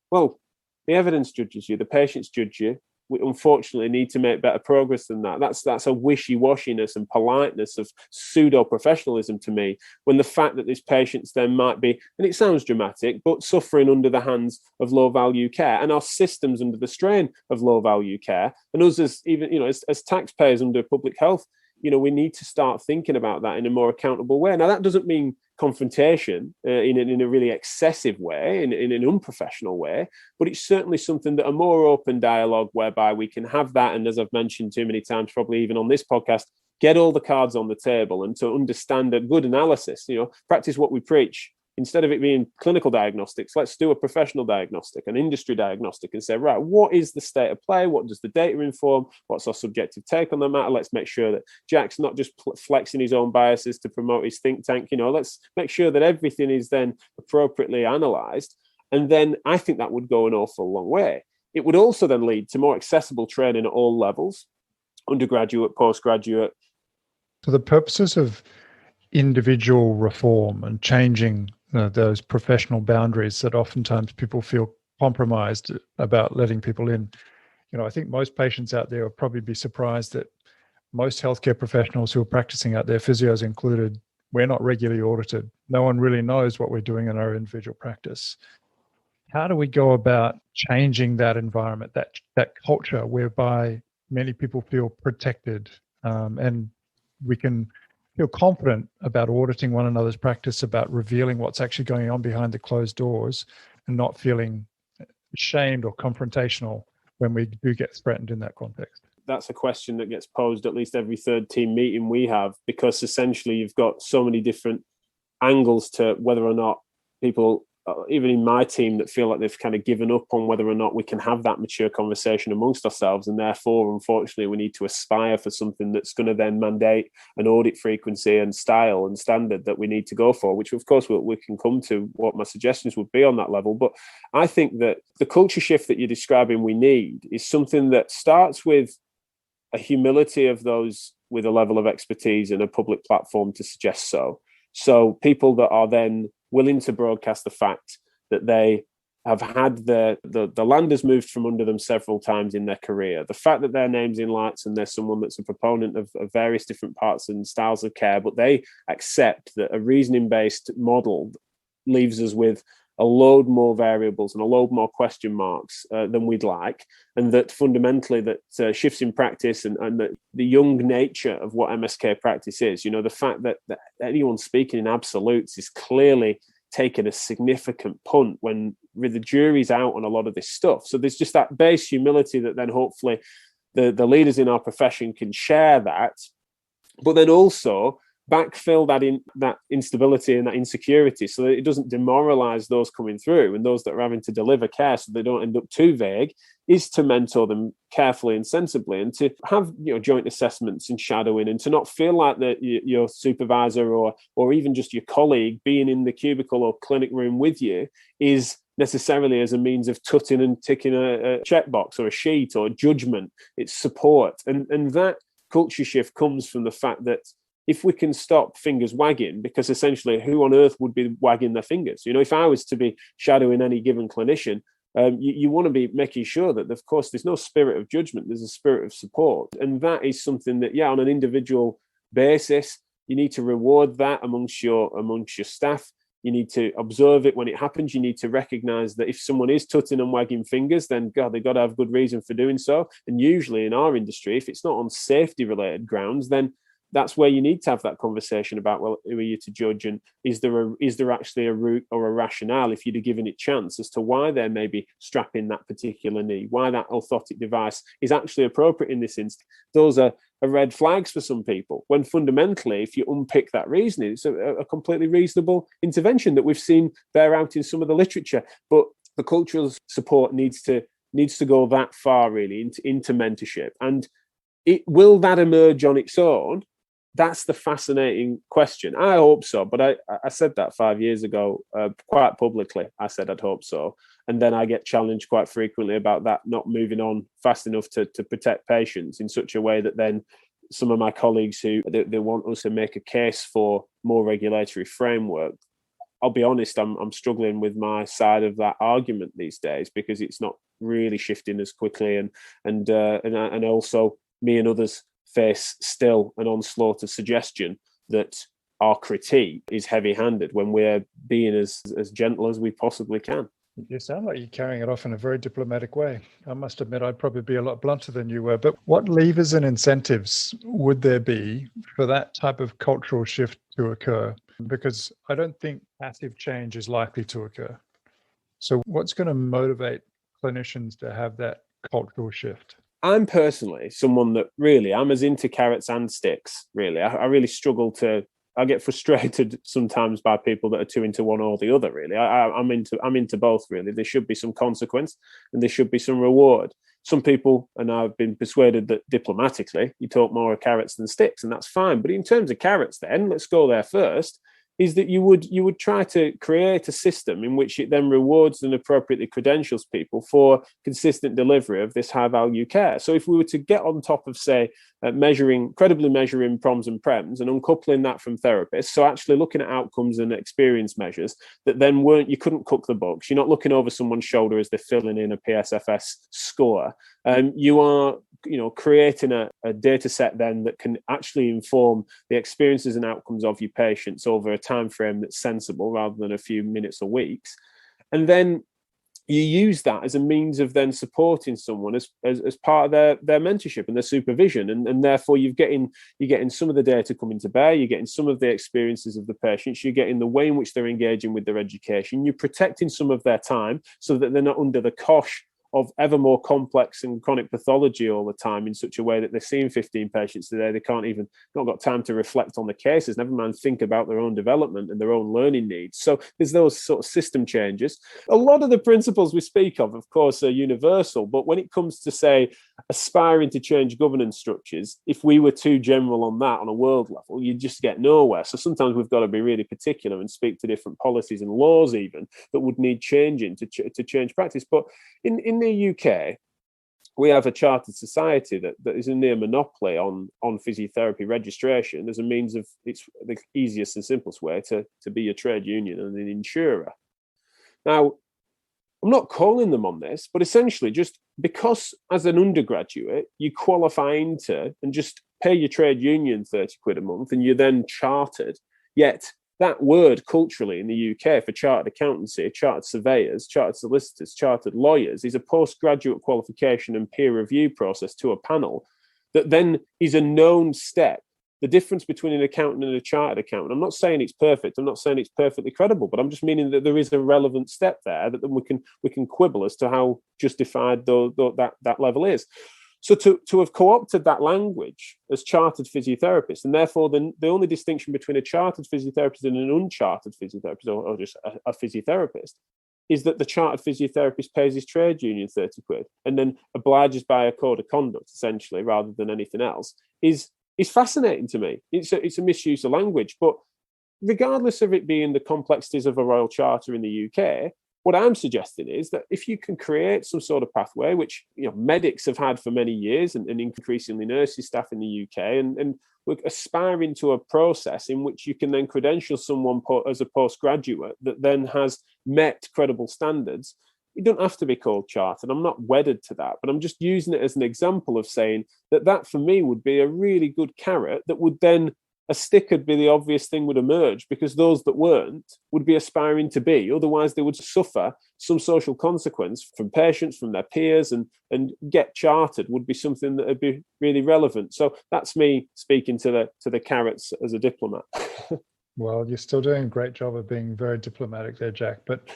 Well, the evidence judges you, the patients judge you. We unfortunately need to make better progress than that. That's a wishy-washiness and politeness of pseudo-professionalism to me, when the fact that these patients then might be, and it sounds dramatic, but suffering under the hands of low-value care, and our systems under the strain of low-value care, and us as taxpayers under public health, we need to start thinking about that in a more accountable way. Now, that doesn't mean confrontation in a really excessive way, in an unprofessional way, but it's certainly something that a more open dialogue whereby we can have that. And as I've mentioned too many times, probably even on this podcast, get all the cards on the table and to understand a good analysis, practice what we preach. Instead of it being clinical diagnostics, let's do a professional diagnostic, an industry diagnostic, and say, right, what is the state of play? What does the data inform? What's our subjective take on the matter? Let's make sure that Jack's not just flexing his own biases to promote his think tank. Let's make sure that everything is then appropriately analysed. And then I think that would go an awful long way. It would also then lead to more accessible training at all levels, undergraduate, postgraduate. For the purposes of individual reform and changing those professional boundaries that oftentimes people feel compromised about letting people in. I think most patients out there will probably be surprised that most healthcare professionals who are practicing out there, physios included, we're not regularly audited. No one really knows what we're doing in our individual practice. How do we go about changing that environment, that culture whereby many people feel protected and we can feel confident about auditing one another's practice, about revealing what's actually going on behind the closed doors, and not feeling ashamed or confrontational when we do get threatened in that context? That's a question that gets posed at least every third team meeting we have, because essentially you've got so many different angles to whether or not people even in my team, that feel like they've kind of given up on whether or not we can have that mature conversation amongst ourselves. And therefore, unfortunately, we need to aspire for something that's going to then mandate an audit frequency and style and standard that we need to go for, which of course we can come to what my suggestions would be on that level. But I think that the culture shift that you're describing we need is something that starts with a humility of those with a level of expertise and a public platform to suggest so. So people that are then willing to broadcast the fact that they have had the land has moved from under them several times in their career. The fact that their name's in lights and there's someone that's a proponent of various different parts and styles of care, but they accept that a reasoning-based model leaves us with a load more variables and a load more question marks than we'd like, and that fundamentally that shifts in practice and that the young nature of what MSK practice is, the fact that anyone speaking in absolutes is clearly taking a significant punt when the jury's out on a lot of this stuff. So there's just that base humility that then hopefully the leaders in our profession can share that, but then also backfill that instability and that insecurity so that it doesn't demoralize those coming through and those that are having to deliver care, so they don't end up too vague, is to mentor them carefully and sensibly, and to have joint assessments and shadowing, and to not feel like that your supervisor or even just your colleague being in the cubicle or clinic room with you is necessarily as a means of tutting and ticking a checkbox or a sheet or judgment. It's support, and that culture shift comes from the fact that if we can stop fingers wagging, because essentially who on earth would be wagging their fingers? If I was to be shadowing any given clinician, you want to be making sure that, of course, there's no spirit of judgment, there's a spirit of support. And that is something that, on an individual basis, you need to reward that amongst your staff. You need to observe it when it happens. You need to recognize that if someone is tutting and wagging fingers, then God, they've got to have good reason for doing so. And usually in our industry, if it's not on safety related grounds, then that's where you need to have that conversation about, well, who are you to judge, and is there actually a route or a rationale, if you'd have given it chance, as to why they're maybe strapping that particular knee, why that orthotic device is actually appropriate in this instance. Those are red flags for some people, when fundamentally, if you unpick that reasoning, it's a completely reasonable intervention that we've seen bear out in some of the literature. But the cultural support needs to go that far, really, into mentorship. And will that emerge on its own? That's the fascinating question. I hope so, but I said that 5 years ago quite publicly. I said I'd hope so, and then I get challenged quite frequently about that not moving on fast enough to protect patients in such a way that then some of my colleagues who they want us to make a case for more regulatory framework. I'll be honest, I'm struggling with my side of that argument these days, because it's not really shifting as quickly, and also me and others face still an onslaught of suggestion that our critique is heavy-handed when we're being as gentle as we possibly can. You sound like you're carrying it off in a very diplomatic way. I must admit, I'd probably be a lot blunter than you were. But what levers and incentives would there be for that type of cultural shift to occur? Because I don't think massive change is likely to occur. So what's going to motivate clinicians to have that cultural shift? I'm personally someone that really, I'm as into carrots and sticks, really. I really struggle I get frustrated sometimes by people that are too into one or the other, really. I'm into both, really. There should be some consequence and there should be some reward. Some people, and I've been persuaded that diplomatically, you talk more of carrots than sticks, and that's fine. But in terms of carrots then, let's go there first, is that you would try to create a system in which it then rewards and appropriately credentials people for consistent delivery of this high value care. So if we were to get on top of, say, credibly measuring proms and prems and uncoupling that from therapists, so actually looking at outcomes and experience measures that then you couldn't cook the books. You're not looking over someone's shoulder as they're filling in a PSFS score. You are creating a data set then that can actually inform the experiences and outcomes of your patients over a time frame that's sensible rather than a few minutes or weeks. And then you use that as a means of then supporting someone as part of their mentorship and their supervision. And therefore you're getting some of the data coming to bear, you're getting some of the experiences of the patients, you're getting the way in which they're engaging with their education, you're protecting some of their time so that they're not under the cosh of ever more complex and chronic pathology all the time in such a way that they're seeing 15 patients today. They not got time to reflect on the cases, never mind think about their own development and their own learning needs. So there's those sort of system changes. A lot of the principles we speak of course, are universal, but when it comes to, say, aspiring to change governance structures, if we were too general on that on a world level, you just get nowhere. So sometimes we've got to be really particular and speak to different policies and laws even that would need changing to change practice. But in the UK, we have a chartered society that is a near monopoly on physiotherapy registration as a means of, it's the easiest and simplest way to be a trade union and an insurer. Now, I'm not calling them on this, but essentially just because as an undergraduate, you qualify into and just pay your trade union 30 quid a month and you're then chartered, yet that word culturally in the UK for chartered accountancy, chartered surveyors, chartered solicitors, chartered lawyers is a postgraduate qualification and peer review process to a panel that then is a known step. The difference between an accountant and a chartered accountant, I'm not saying it's perfect, I'm not saying it's perfectly credible, but I'm just meaning that there is a relevant step there that we can quibble as to how justified that level is. So to have co-opted that language as chartered physiotherapist, and therefore the only distinction between a chartered physiotherapist and an unchartered physiotherapist, or just a physiotherapist, is that the chartered physiotherapist pays his trade union 30 quid and then obliges by a code of conduct, essentially, rather than anything else, is fascinating to me. It's a misuse of language, but regardless of it being the complexities of a royal charter in the UK, what I'm suggesting is that if you can create some sort of pathway, which medics have had for many years and increasingly nurses staff in the UK, and we're aspiring to a process in which you can then credential someone as a postgraduate that then has met credible standards. You don't have to be called chartered. I'm not wedded to that, but I'm just using it as an example of saying that for me would be a really good carrot that would then, a stick would be the obvious thing would emerge, because those that weren't would be aspiring to be. Otherwise, they would suffer some social consequence from patients, from their peers, and get chartered would be something that would be really relevant. So that's me speaking to the carrots as a diplomat. Well, you're still doing a great job of being very diplomatic there, Jack. But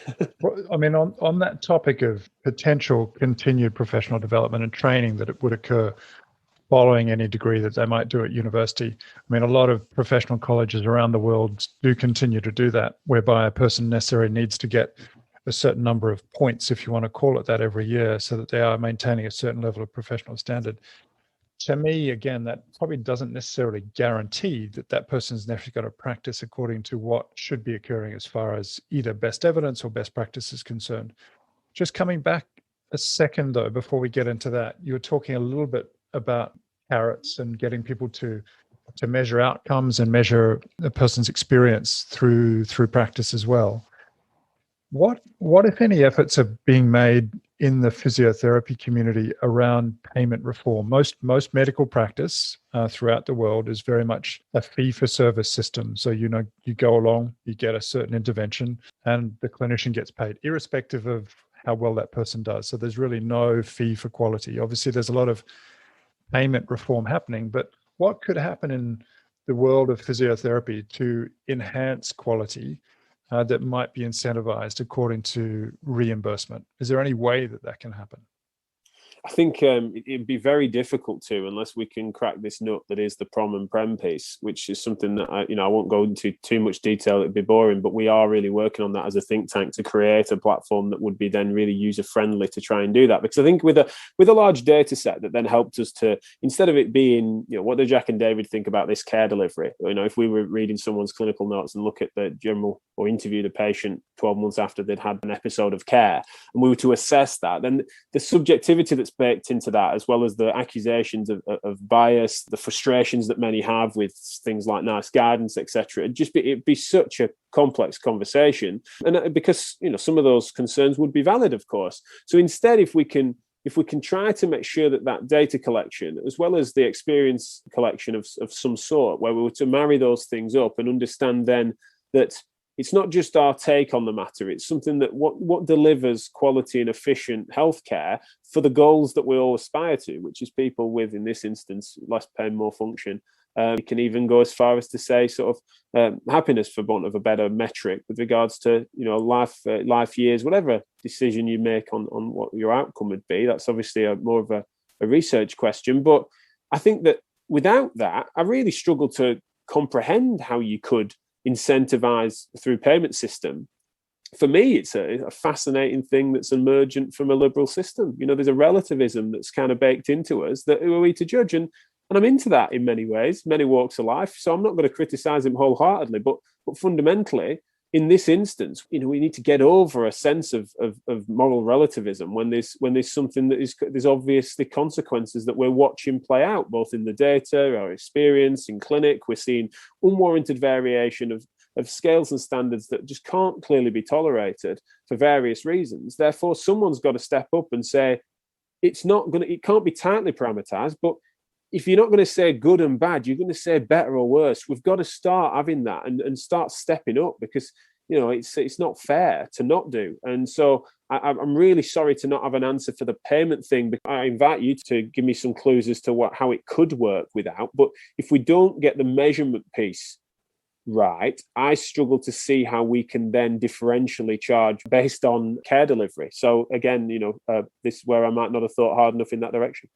I mean, on that topic of potential continued professional development and training that it would occur following any degree that they might do at university. I mean, a lot of professional colleges around the world do continue to do that, whereby a person necessarily needs to get a certain number of points, if you want to call it that, every year, so that they are maintaining a certain level of professional standard. To me, again, that probably doesn't necessarily guarantee that person's necessarily going to practice according to what should be occurring as far as either best evidence or best practice is concerned. Just coming back a second, though, before we get into that, you were talking a little bit about carrots and getting people to measure outcomes and measure a person's experience through practice as well. What if any efforts are being made in the physiotherapy community around payment reform? Most medical practice throughout the world is very much a fee-for-service system. So you go along, you get a certain intervention, and the clinician gets paid, irrespective of how well that person does. So there's really no fee for quality. Obviously, there's a lot of payment reform happening, but what could happen in the world of physiotherapy to enhance quality that might be incentivized according to reimbursement? Is there any way that can happen? I think it'd be very difficult to, unless we can crack this nut that is the prom and prem piece, which is something that I won't go into too much detail. It'd be boring, but we are really working on that as a think tank to create a platform that would be then really user friendly to try and do that. Because I think with a large data set that then helped us to, instead of it being, what do Jack and David think about this care delivery? If we were reading someone's clinical notes and look at the general, or interviewed a patient 12 months after they'd had an episode of care, and we were to assess that, then the subjectivity that's baked into that, as well as the accusations of bias, the frustrations that many have with things like nice guidance, etc., it'd be such a complex conversation. And because some of those concerns would be valid, of course. So instead, if we can try to make sure that data collection, as well as the experience collection of some sort, where we were to marry those things up and understand then that it's not just our take on the matter, it's something that what delivers quality and efficient healthcare for the goals that we all aspire to, which is people with, in this instance, less pain, more function, You can even go as far as to say sort of happiness, for want of a better metric, with regards to life years, whatever decision you make on what your outcome would be. That's obviously more of a research question. But I think that without that, I really struggle to comprehend how you could incentivize through payment system. For me, it's a fascinating thing that's emergent from a liberal system. There's a relativism that's kind of baked into us, that who are we to judge? And I'm into that in many ways, many walks of life. So I'm not going to criticize him wholeheartedly, but fundamentally, in this instance, we need to get over a sense of moral relativism when there's something there's obviously consequences that we're watching play out, both in the data, our experience in clinic. We're seeing unwarranted variation of scales and standards that just can't clearly be tolerated for various reasons. Therefore, someone's got to step up and say, it can't be tightly parameterized, but if you're not going to say good and bad, you're going to say better or worse. We've got to start having that and start stepping up, because it's not fair to not do. And so I'm really sorry to not have an answer for the payment thing. But I invite you to give me some clues as to how it could work without. But if we don't get the measurement piece right, I struggle to see how we can then differentially charge based on care delivery. So again, this is where I might not have thought hard enough in that direction.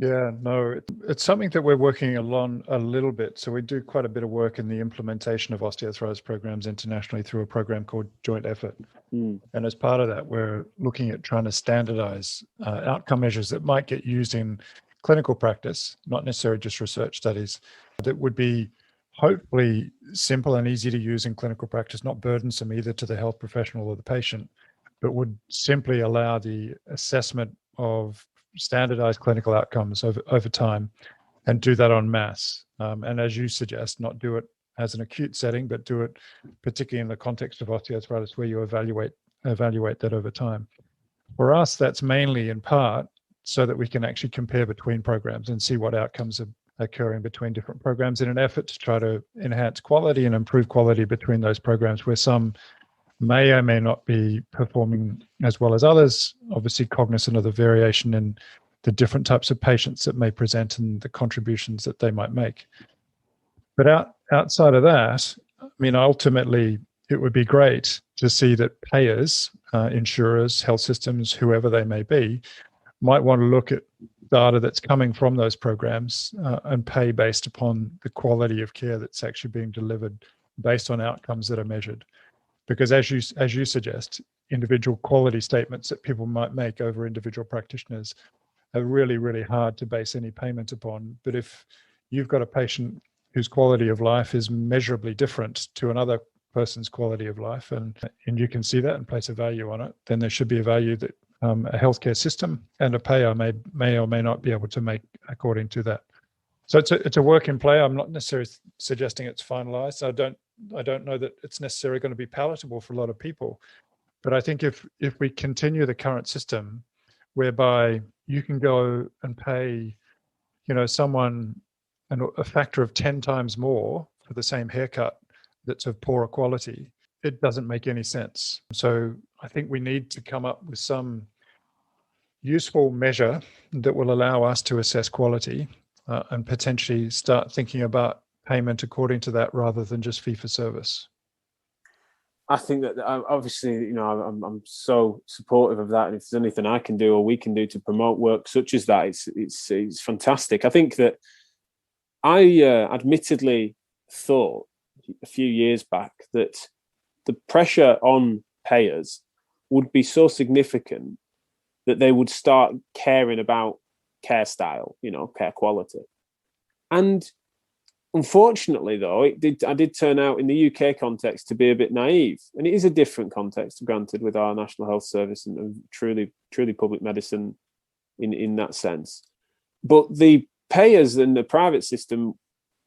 Yeah, no, it's something that we're working along a little bit. So we do quite a bit of work in the implementation of osteoarthritis programs internationally through a program called Joint Effort. And as part of that, we're looking at trying to standardize outcome measures that might get used in clinical practice, not necessarily just research studies, that would be hopefully simple and easy to use in clinical practice, not burdensome either to the health professional or the patient, but would simply allow the assessment of standardized clinical outcomes over time, and do that en masse. And as you suggest, not do it as an acute setting, but do it particularly in the context of osteoarthritis, where you evaluate that over time. For us, that's mainly in part so that we can actually compare between programs and see what outcomes are occurring between different programs, in an effort to try to enhance quality and improve quality between those programs, where some may or may not be performing as well as others, obviously cognizant of the variation in the different types of patients that may present and the contributions that they might make. But outside of that, ultimately, it would be great to see that payers, insurers, health systems, whoever they may be, might want to look at data that's coming from those programs and pay based upon the quality of care that's actually being delivered based on outcomes that are measured. Because as you suggest, individual quality statements that people might make over individual practitioners are really, really hard to base any payment upon. But if you've got a patient whose quality of life is measurably different to another person's quality of life, and you can see that and place a value on it, then there should be a value that a healthcare system and a payer may or may not be able to make according to that. So it's a work in play. I'm not necessarily suggesting it's finalized. I don't know that it's necessarily going to be palatable for a lot of people. But I think if we continue the current system, whereby you can go and pay, someone a factor of 10 times more for the same haircut that's of poorer quality, it doesn't make any sense. So I think we need to come up with some useful measure that will allow us to assess quality and potentially start thinking about payment according to that, rather than just fee for service. I think that obviously, I'm so supportive of that. And if there's anything I can do or we can do to promote work such as that, it's fantastic. I think that I admittedly thought a few years back that the pressure on payers would be so significant that they would start caring about care style, care quality. And unfortunately, though, I did turn out in the UK context to be a bit naive. And it is a different context, granted, with our National Health Service and truly public medicine in that sense. But the payers in the private system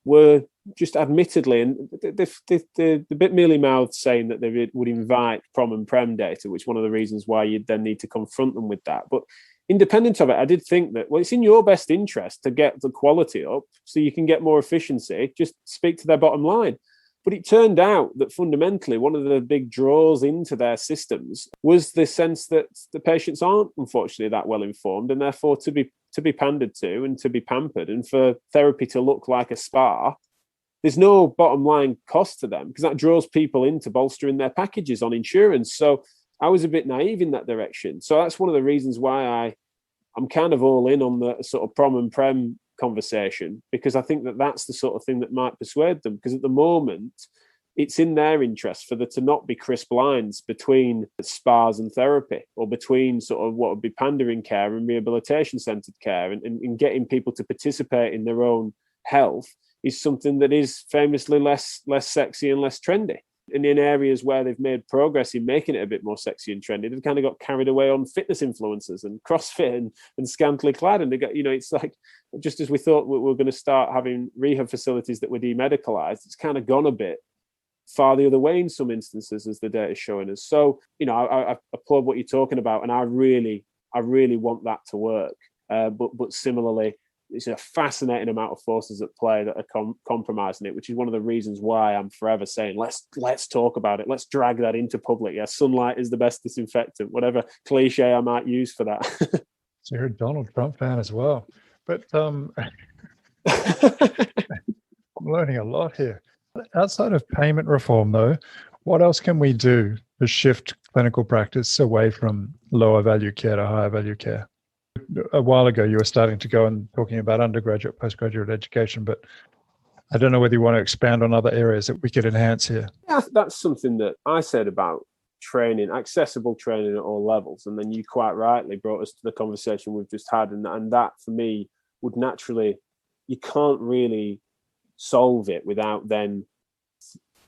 were just admittedly, and the bit mealy-mouthed saying that they would invite prom and prem data, which is one of the reasons why you'd then need to confront them with that. But independent of it, I did think that, well, it's in your best interest to get the quality up so you can get more efficiency. Just speak to their bottom line. But it turned out that fundamentally one of the big draws into their systems was the sense that the patients aren't unfortunately that well informed, and therefore to be pandered to and to be pampered, and for therapy to look like a spa, there's no bottom line cost to them because that draws people into bolstering their packages on insurance. So I was a bit naive in that direction. So that's one of the reasons why I'm kind of all in on the sort of prom and prem conversation, because I think that that's the sort of thing that might persuade them, because at the moment it's in their interest for there to not be crisp lines between spas and therapy, or between sort of what would be pandering care and rehabilitation centered care, and getting people to participate in their own health is something that is famously less sexy and less trendy. And in areas where they've made progress in making it a bit more sexy and trendy, they've kind of got carried away on fitness influencers and CrossFit and scantily clad. And they got, it's like, just as we thought we were going to start having rehab facilities that were demedicalized, it's kind of gone a bit far the other way in some instances, as the data is showing us. So, I applaud what you're talking about, and I really want that to work. But similarly, it's a fascinating amount of forces at play that are compromising it, which is one of the reasons why I'm forever saying, let's talk about it. Let's drag that into public. Yeah, sunlight is the best disinfectant, whatever cliche I might use for that. So you're a Donald Trump fan as well. But I'm learning a lot here. Outside of payment reform, though, what else can we do to shift clinical practice away from lower value care to higher value care? A while ago, you were starting to go and talking about undergraduate, postgraduate education, but I don't know whether you want to expand on other areas that we could enhance here. Yeah, that's something that I said about training, accessible training at all levels. And then you quite rightly brought us to the conversation we've just had. And that for me would naturally, you can't really solve it without then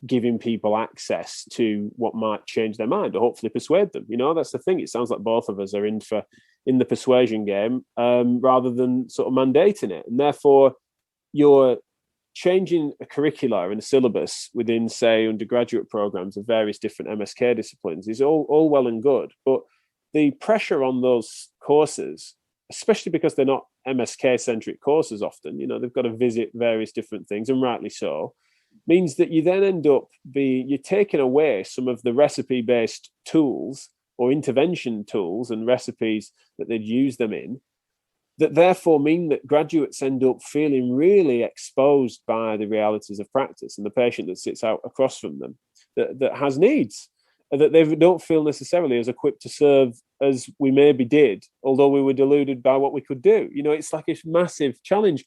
giving people access to what might change their mind or hopefully persuade them. That's the thing. It sounds like both of us are in the persuasion game rather than sort of mandating it. And therefore, you're changing a curricula and a syllabus within, say, undergraduate programs of various different MSK disciplines is all well and good. But the pressure on those courses, especially because they're not MSK-centric courses often, they've got to visit various different things, and rightly so, means that you then end up you're taking away some of the recipe-based tools or intervention tools and recipes that they'd use them in, that therefore mean that graduates end up feeling really exposed by the realities of practice and the patient that sits out across from them that has needs, and that they don't feel necessarily as equipped to serve as we maybe did, although we were deluded by what we could do. It's like a massive challenge.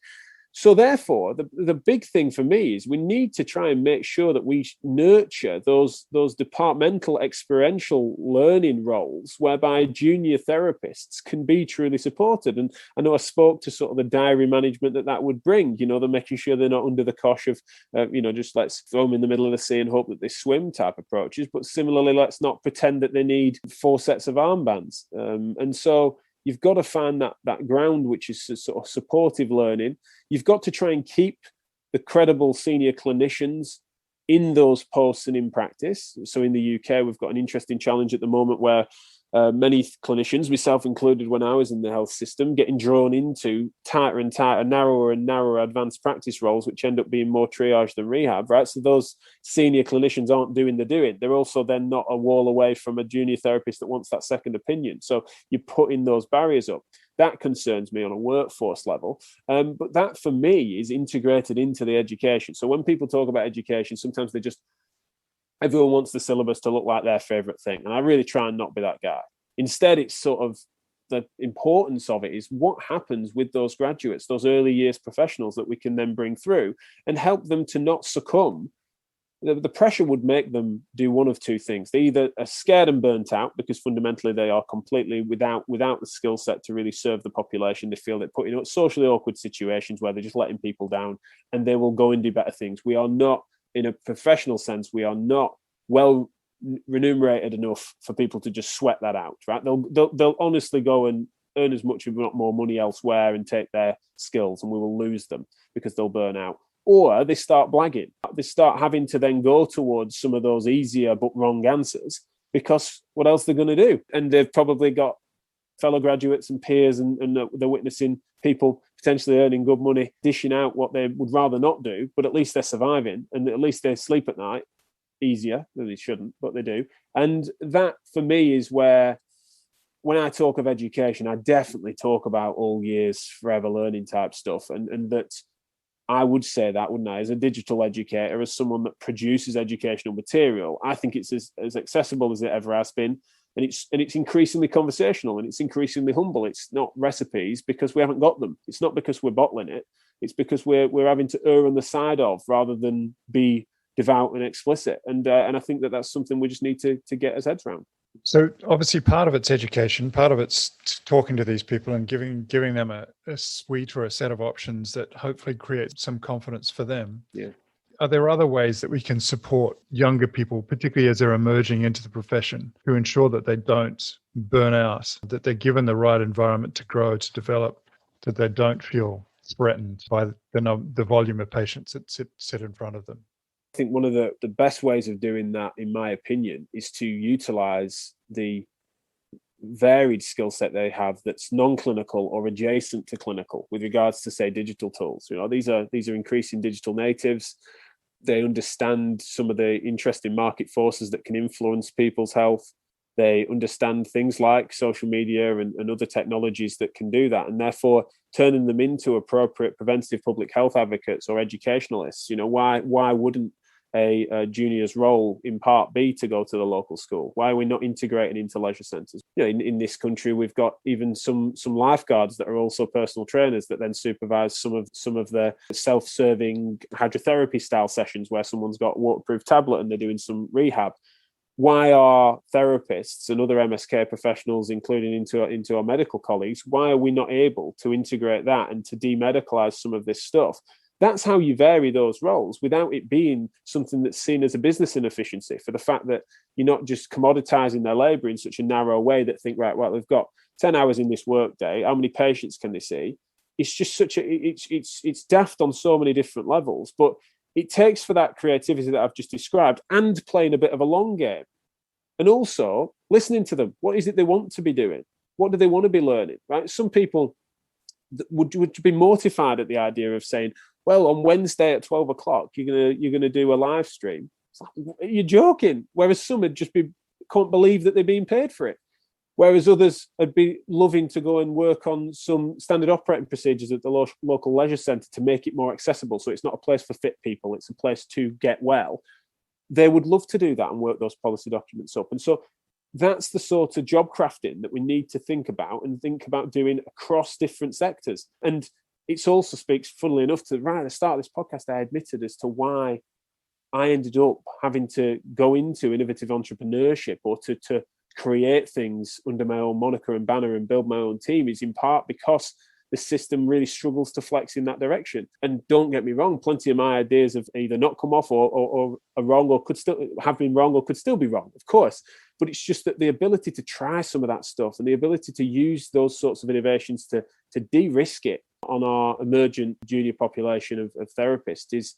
So therefore, the big thing for me is we need to try and make sure that we nurture those departmental experiential learning roles whereby junior therapists can be truly supported. And I know I spoke to sort of the diary management that would bring, they're making sure they're not under the cosh of, just let's throw them in the middle of the sea and hope that they swim type approaches. But similarly, let's not pretend that they need 4 sets of armbands. And so you've got to find that ground, which is sort of supportive learning. You've got to try and keep the credible senior clinicians in those posts and in practice. So in the UK, we've got an interesting challenge at the moment where many clinicians, myself included when I was in the health system, getting drawn into tighter and tighter, narrower and narrower advanced practice roles, which end up being more triage than rehab, right? So those senior clinicians aren't doing the doing. They're also then not a wall away from a junior therapist that wants that second opinion. So you're putting those barriers up. That concerns me on a workforce level. But that, for me, is integrated into the education. So when people talk about education, sometimes everyone wants the syllabus to look like their favorite thing. And I really try and not be that guy. Instead, it's sort of the importance of it is what happens with those graduates, those early years professionals that we can then bring through and help them to not succumb. The pressure would make them do one of two things. They either are scared and burnt out because fundamentally they are completely without the skill set to really serve the population. They feel they're put in socially awkward situations where they're just letting people down, and they will go and do better things. We are not, in a professional sense, we are not well remunerated enough for people to just sweat that out, right? They'll honestly go and earn as much, if not more, money elsewhere and take their skills, and we will lose them because they'll burn out. Or they start blagging. They start having to then go towards some of those easier but wrong answers because what else they're going to do? And they've probably got fellow graduates and peers and they're witnessing people potentially earning good money, dishing out what they would rather not do, but at least they're surviving and at least they sleep at night easier. They shouldn't, but they do. And that for me is where, when I talk of education, I definitely talk about all years forever learning type stuff. And that I would say that, wouldn't I, as a digital educator, as someone that produces educational material, I think it's as accessible as it ever has been. And it's increasingly conversational and it's increasingly humble. It's not recipes because we haven't got them. It's not because we're bottling it. It's because we're having to err on the side of rather than be devout and explicit. And I think that's something we just need to get our heads around. So obviously part of it's education, part of it's talking to these people and giving them a suite or a set of options that hopefully create some confidence for them. Yeah. Are there other ways that we can support younger people, particularly as they're emerging into the profession, to ensure that they don't burn out, that they're given the right environment to grow, to develop, that they don't feel threatened by the volume of patients that sit in front of them? I think one of the best ways of doing that, in my opinion, is to utilize the varied skill set they have that's non-clinical or adjacent to clinical with regards to, say, digital tools. These are increasing digital natives. They understand some of the interesting market forces that can influence people's health. They understand things like social media and other technologies that can do that. And therefore, turning them into appropriate preventative public health advocates or educationalists. Why wouldn't a junior's role in part be to go to the local school? Why are we not integrating into leisure centres? In this country, we've got even some lifeguards that are also personal trainers that then supervise some of the self-serving hydrotherapy style sessions where someone's got a waterproof tablet and they're doing some rehab. Why are therapists and other MSK professionals, including into our medical colleagues, why are we not able to integrate that and to demedicalize some of this stuff? That's how you vary those roles without it being something that's seen as a business inefficiency, for the fact that you're not just commoditizing their labor in such a narrow way that think, right, well, they've got 10 hours in this workday. How many patients can they see? It's just it's daft on so many different levels, but it takes for that creativity that I've just described and playing a bit of a long game. And also listening to them. What is it they want to be doing? What do they want to be learning? Right? Some people would be mortified at the idea of saying, well, on Wednesday at 12 o'clock, you're gonna do a live stream. It's like, you're joking. Whereas some would just can't believe that they're being paid for it. Whereas others would be loving to go and work on some standard operating procedures at the local leisure centre to make it more accessible. So it's not a place for fit people, it's a place to get well. They would love to do that and work those policy documents up. And so that's the sort of job crafting that we need to think about doing across different sectors. And it also speaks, funnily enough, to right at the start of this podcast, I admitted as to why I ended up having to go into innovative entrepreneurship or to create things under my own moniker and banner and build my own team, is in part because the system really struggles to flex in that direction. And don't get me wrong, plenty of my ideas have either not come off or are wrong, or could still have been wrong, or could still be wrong, of course. But it's just that the ability to try some of that stuff and the ability to use those sorts of innovations to de-risk it on our emergent junior population of therapists is,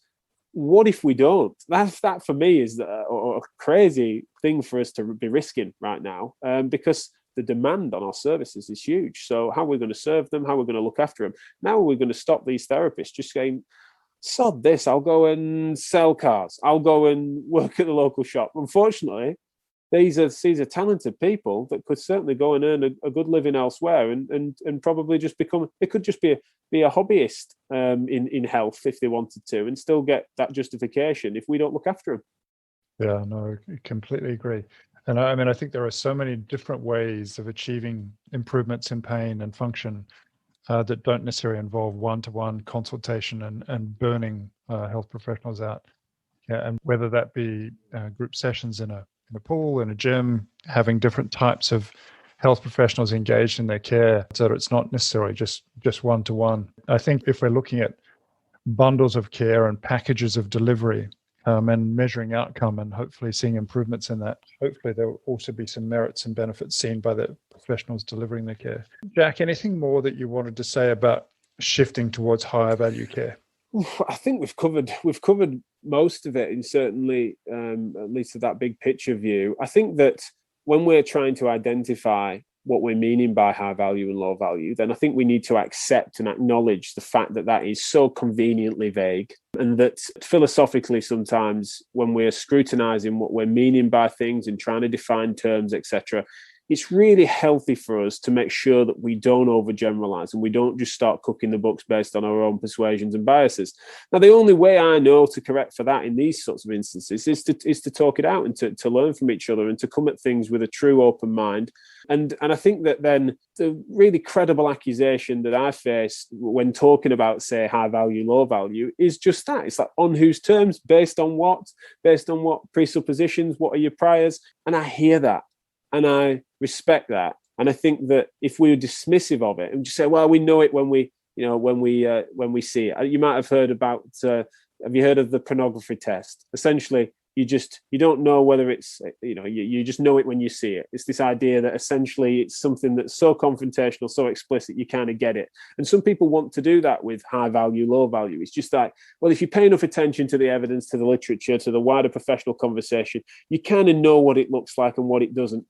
what if we don't? That for me is a crazy thing for us to be risking right now, because the demand on our services is huge. So how are we going to serve them? How are we going to look after them? Now we're going to stop these therapists just saying, sod this, I'll go and sell cars. I'll go and work at the local shop. Unfortunately, these are talented people that could certainly go and earn a good living elsewhere and probably just become, it could just be a hobbyist in health if they wanted to, and still get that justification if we don't look after them. Yeah, no, I completely agree. And I think there are so many different ways of achieving improvements in pain and function that don't necessarily involve one-to-one consultation and burning health professionals out. Yeah, and whether that be group sessions in a pool, in a gym, having different types of health professionals engaged in their care, so that it's not necessarily just one-to-one. I think if we're looking at bundles of care and packages of delivery, and measuring outcome and hopefully seeing improvements in that, hopefully there will also be some merits and benefits seen by the professionals delivering the care. Jack, anything more that you wanted to say about shifting towards higher value care? I think we've covered most of it, and certainly at least of that big picture view. I think that when we're trying to identify what we're meaning by high value and low value, then I think we need to accept and acknowledge the fact that that is so conveniently vague, and that philosophically sometimes when we're scrutinizing what we're meaning by things and trying to define terms, etc., it's really healthy for us to make sure that we don't overgeneralize and we don't just start cooking the books based on our own persuasions and biases. Now, the only way I know to correct for that in these sorts of instances is to talk it out and to learn from each other and to come at things with a true open mind. And I think that then the really credible accusation that I face when talking about, say, high value, low value is just that. It's like, on whose terms, based on what presuppositions, what are your priors? And I hear that. And I respect that. And I think that if we were dismissive of it and just say, well, we know it when we see it. You might have heard about, have you heard of the pornography test? Essentially, you don't know whether it's, you just know it when you see it. It's this idea that essentially it's something that's so confrontational, so explicit, you kind of get it. And some people want to do that with high value, low value. It's just like, well, if you pay enough attention to the evidence, to the literature, to the wider professional conversation, you kind of know what it looks like and what it doesn't.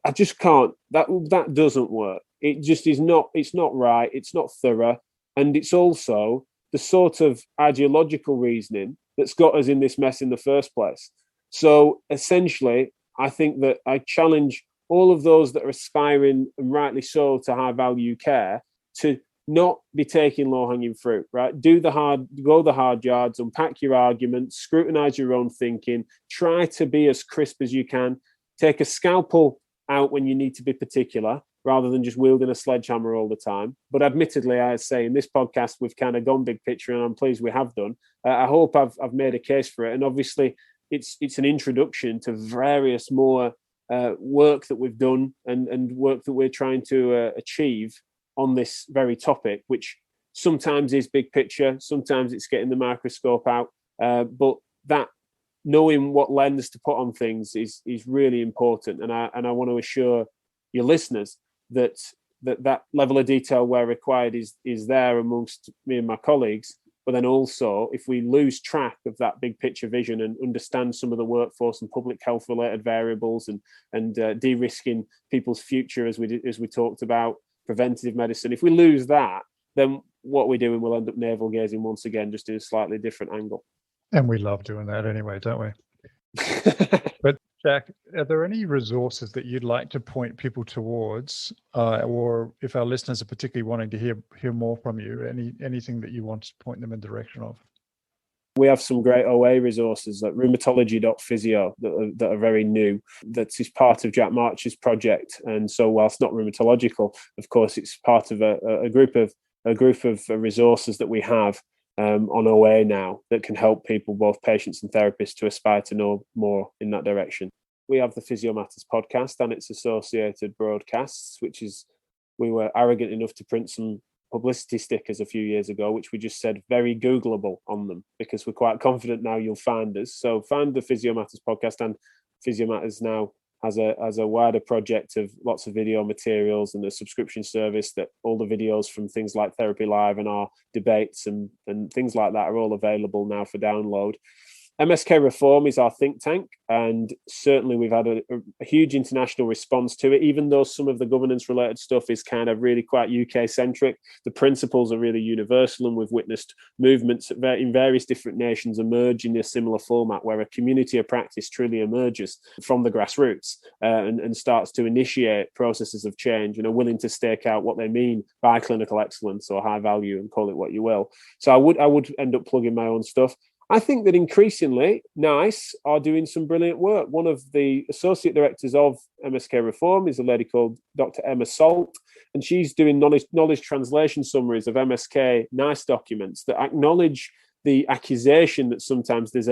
I just can't, that doesn't work. It just is not, it's not right. It's not thorough. And it's also the sort of ideological reasoning that's got us in this mess in the first place. So essentially, I think that I challenge all of those that are aspiring, and rightly so, to high value care to not be taking low hanging fruit, right? Go the hard yards, unpack your arguments, scrutinize your own thinking, try to be as crisp as you can, take a scalpel out when you need to be particular, rather than just wielding a sledgehammer all the time. But admittedly, I say in this podcast, we've kind of gone big picture, and I'm pleased we have done. I hope I've made a case for it. And obviously, it's an introduction to various more work that we've done and work that we're trying to achieve on this very topic, which sometimes is big picture, sometimes it's getting the microscope out. But that knowing what lens to put on things is really important. And I want to assure your listeners that level of detail where required is there amongst me and my colleagues. But then also, if we lose track of that big picture vision and understand some of the workforce and public health related variables and de-risking people's future, as we talked about, preventative medicine, if we lose that, then what we're doing will end up navel gazing once again, just in a slightly different angle. And we love doing that anyway, don't we? But Jack, are there any resources that you'd like to point people towards, or if our listeners are particularly wanting to hear more from you, anything that you want to point them in the direction of? We have some great OA resources like rheumatology.physio that are very new. That is part of Jack March's project. And so whilst not rheumatological, of course, it's part of a group of resources that we have on OA now that can help people, both patients and therapists, to aspire to know more in that direction. We have the Physio Matters podcast and its associated broadcasts, we were arrogant enough to print some publicity stickers a few years ago, which we just said very Googleable on them, because we're quite confident now you'll find us. So find the Physio Matters podcast, and Physio Matters now has a wider project of lots of video materials and a subscription service that all the videos from things like Therapy Live and our debates and things like that are all available now for download. MSKReform is our think tank, and certainly we've had a huge international response to it. Even though some of the governance related stuff is kind of really quite UK centric, the principles are really universal, and we've witnessed movements in various different nations emerge in a similar format, where a community of practice truly emerges from the grassroots and starts to initiate processes of change and are willing to stake out what they mean by clinical excellence or high value, and call it what you will. So I would end up plugging my own stuff. I think that increasingly NICE are doing some brilliant work. One of the associate directors of MSKReform is a lady called Dr. Emma Salt, and she's doing knowledge translation summaries of MSK NICE documents that acknowledge the accusation that sometimes there's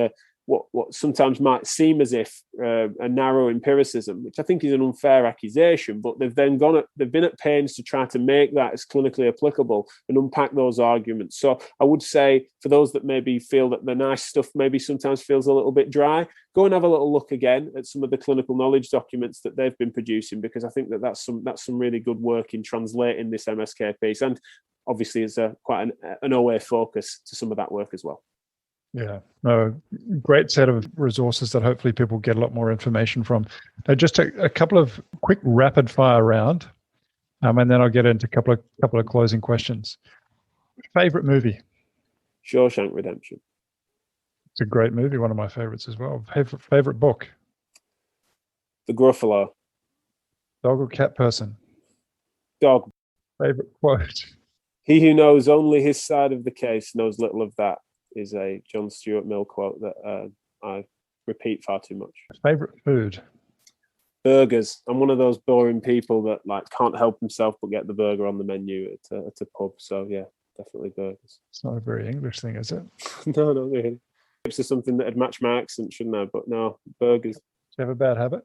what sometimes might seem as if a narrow empiricism, which I think is an unfair accusation, but they've been at pains to try to make that as clinically applicable and unpack those arguments. So I would say, for those that maybe feel that the NICE stuff maybe sometimes feels a little bit dry, go and have a little look again at some of the clinical knowledge documents that they've been producing, because I think that's some really good work in translating this MSK piece. And obviously, it's quite an OA focus to some of that work as well. Yeah, no, great set of resources that hopefully people get a lot more information from. Just a couple of quick rapid fire round, and then I'll get into a couple of closing questions. Favorite movie? Shawshank Redemption. It's a great movie, one of my favorites as well. Favorite book? The Gruffalo. Dog or cat person? Dog. Favorite quote? He who knows only his side of the case knows little of that, is a John Stuart Mill quote that I repeat far too much. Favorite food? Burgers. I'm one of those boring people that can't help himself but get the burger on the menu at a pub. So yeah, definitely burgers. It's not a very English thing, is it? No, not really. Chips is something that'd match my accent, shouldn't I? But no, burgers. Do you have a bad habit?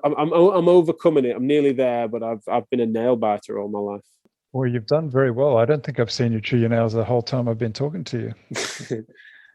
I'm overcoming it. I'm nearly there, but I've been a nail biter all my life. Well, you've done very well. I don't think I've seen you chew your nails the whole time I've been talking to you.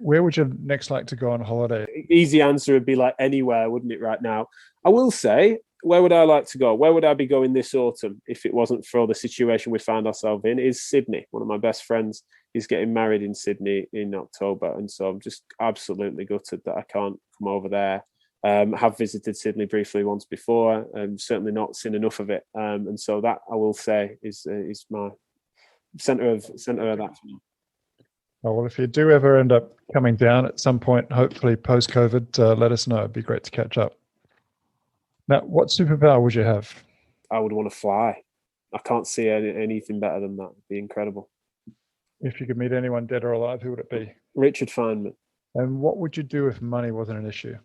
Where would you next like to go on holiday? Easy answer would be anywhere, wouldn't it, right now? I will say, where would I like to go? Where would I be going this autumn if it wasn't for the situation we found ourselves in? Is Sydney. One of my best friends is getting married in Sydney in October. And so I'm just absolutely gutted that I can't come over there. Have visited Sydney briefly once before, and certainly not seen enough of it. And so that, I will say, is my centre of that. Oh, well, if you do ever end up coming down at some point, hopefully post-COVID, let us know. It'd be great to catch up. Now, what superpower would you have? I would want to fly. I can't see anything better than that. It'd be incredible. If you could meet anyone dead or alive, who would it be? Richard Feynman. And what would you do if money wasn't an issue?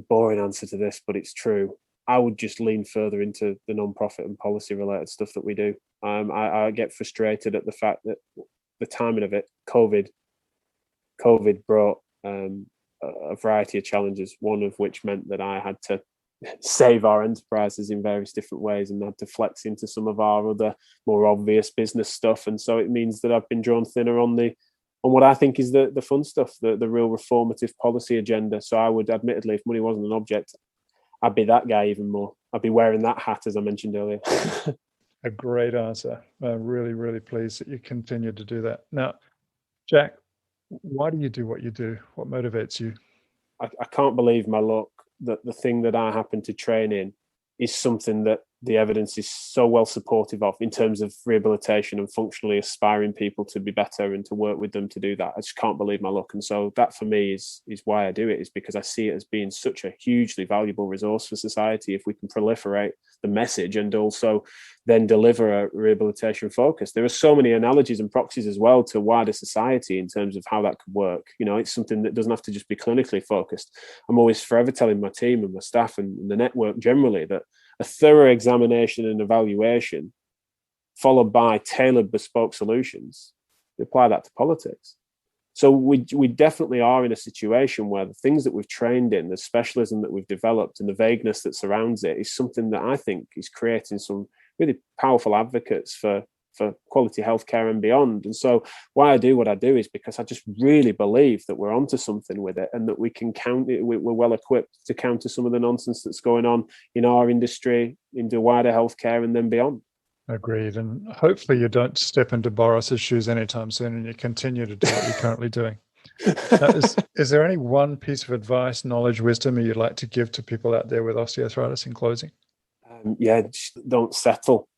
Boring answer to this, but it's true. I would just lean further into the non-profit and policy related stuff that we do. I get frustrated at the fact that the timing of it, COVID brought a variety of challenges, one of which meant that I had to save our enterprises in various different ways and had to flex into some of our other more obvious business stuff. And so it means that I've been drawn thinner on what I think is the fun stuff, the real reformative policy agenda. So I would, admittedly, if money wasn't an object, I'd be that guy even more. I'd be wearing that hat, as I mentioned earlier. A great answer. I'm really, really pleased that you continue to do that. Now, Jack, why do you do what you do? What motivates you? I can't believe my luck that the thing that I happen to train in is something that the evidence is so well supportive of in terms of rehabilitation and functionally aspiring people to be better and to work with them to do that. I just can't believe my luck. And so that for me is why I do it, is because I see it as being such a hugely valuable resource for society if we can proliferate the message and also then deliver a rehabilitation focus. There are so many analogies and proxies as well to wider society in terms of how that could work. You know, it's something that doesn't have to just be clinically focused. I'm always forever telling my team and my staff and the network generally that a thorough examination and evaluation followed by tailored bespoke solutions, we apply that to politics. So we definitely are in a situation where the things that we've trained in, the specialism that we've developed and the vagueness that surrounds it is something that I think is creating some really powerful advocates for quality healthcare and beyond. And so why I do what I do is because I just really believe that we're onto something with it and that we can we're well equipped to counter some of the nonsense that's going on in our industry, into wider healthcare and then beyond. Agreed. And hopefully you don't step into Boris's shoes anytime soon and you continue to do what you're currently doing. Now, is there any one piece of advice, knowledge, wisdom you'd like to give to people out there with osteoarthritis in closing? Just don't settle.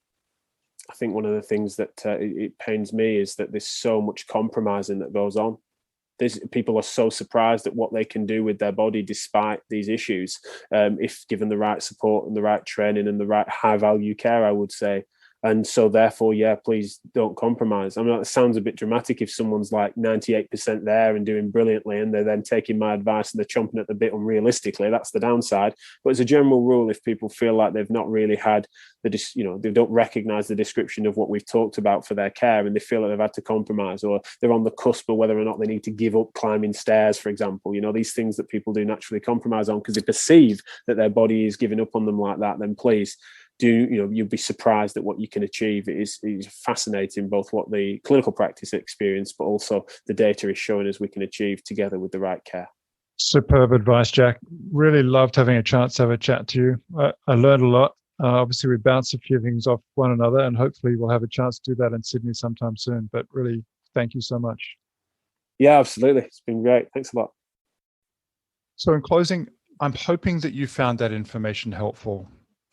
I think one of the things that it pains me is that there's so much compromising that goes on. People are so surprised at what they can do with their body despite these issues, if given the right support and the right training and the right high value care, I would say. And so therefore, please don't compromise. I mean, it sounds a bit dramatic if someone's like 98% there and doing brilliantly and they're then taking my advice and they're chomping at the bit unrealistically. That's the downside. But as a general rule, if people feel like they've not really had they don't recognize the description of what we've talked about for their care and they feel like they've had to compromise, or they're on the cusp of whether or not they need to give up climbing stairs, for example, these things that people do naturally compromise on because they perceive that their body is giving up on them like that, then please, you'll be surprised at what you can achieve. It is fascinating, both what the clinical practice experience, but also the data is showing us we can achieve together with the right care. Superb advice, Jack. Really loved having a chance to have a chat to you. I learned a lot. Obviously, we bounced a few things off one another, and hopefully we'll have a chance to do that in Sydney sometime soon. But really, thank you so much. Yeah, absolutely. It's been great. Thanks a lot. So in closing, I'm hoping that you found that information helpful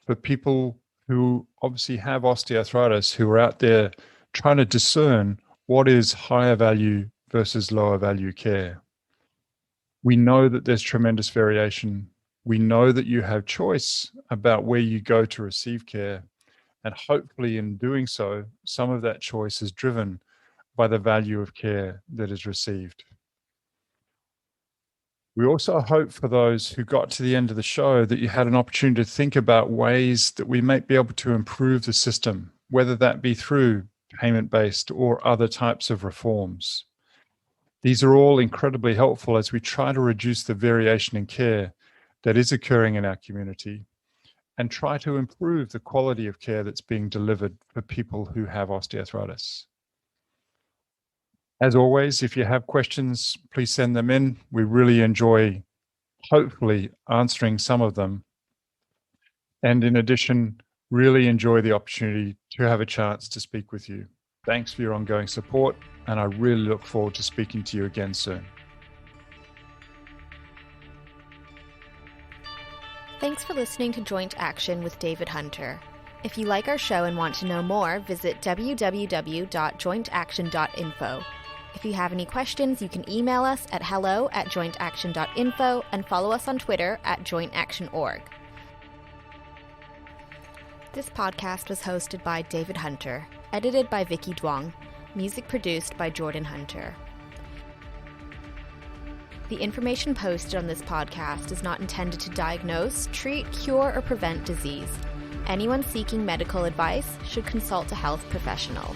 for people who obviously have osteoarthritis, who are out there trying to discern what is higher value versus lower value care. We know that there's tremendous variation. We know that you have choice about where you go to receive care. And hopefully in doing so, some of that choice is driven by the value of care that is received. We also hope for those who got to the end of the show that you had an opportunity to think about ways that we might be able to improve the system, whether that be through payment-based or other types of reforms. These are all incredibly helpful as we try to reduce the variation in care that is occurring in our community and try to improve the quality of care that's being delivered for people who have osteoarthritis. As always, if you have questions, please send them in. We really enjoy, hopefully, answering some of them. And in addition, really enjoy the opportunity to have a chance to speak with you. Thanks for your ongoing support, and I really look forward to speaking to you again soon. Thanks for listening to Joint Action with David Hunter. If you like our show and want to know more, visit www.jointaction.info. If you have any questions, you can email us at hello@jointaction.info and follow us on Twitter @jointactionorg. This podcast was hosted by David Hunter, edited by Vicky Duong, music produced by Jordan Hunter. The information posted on this podcast is not intended to diagnose, treat, cure, or prevent disease. Anyone seeking medical advice should consult a health professional.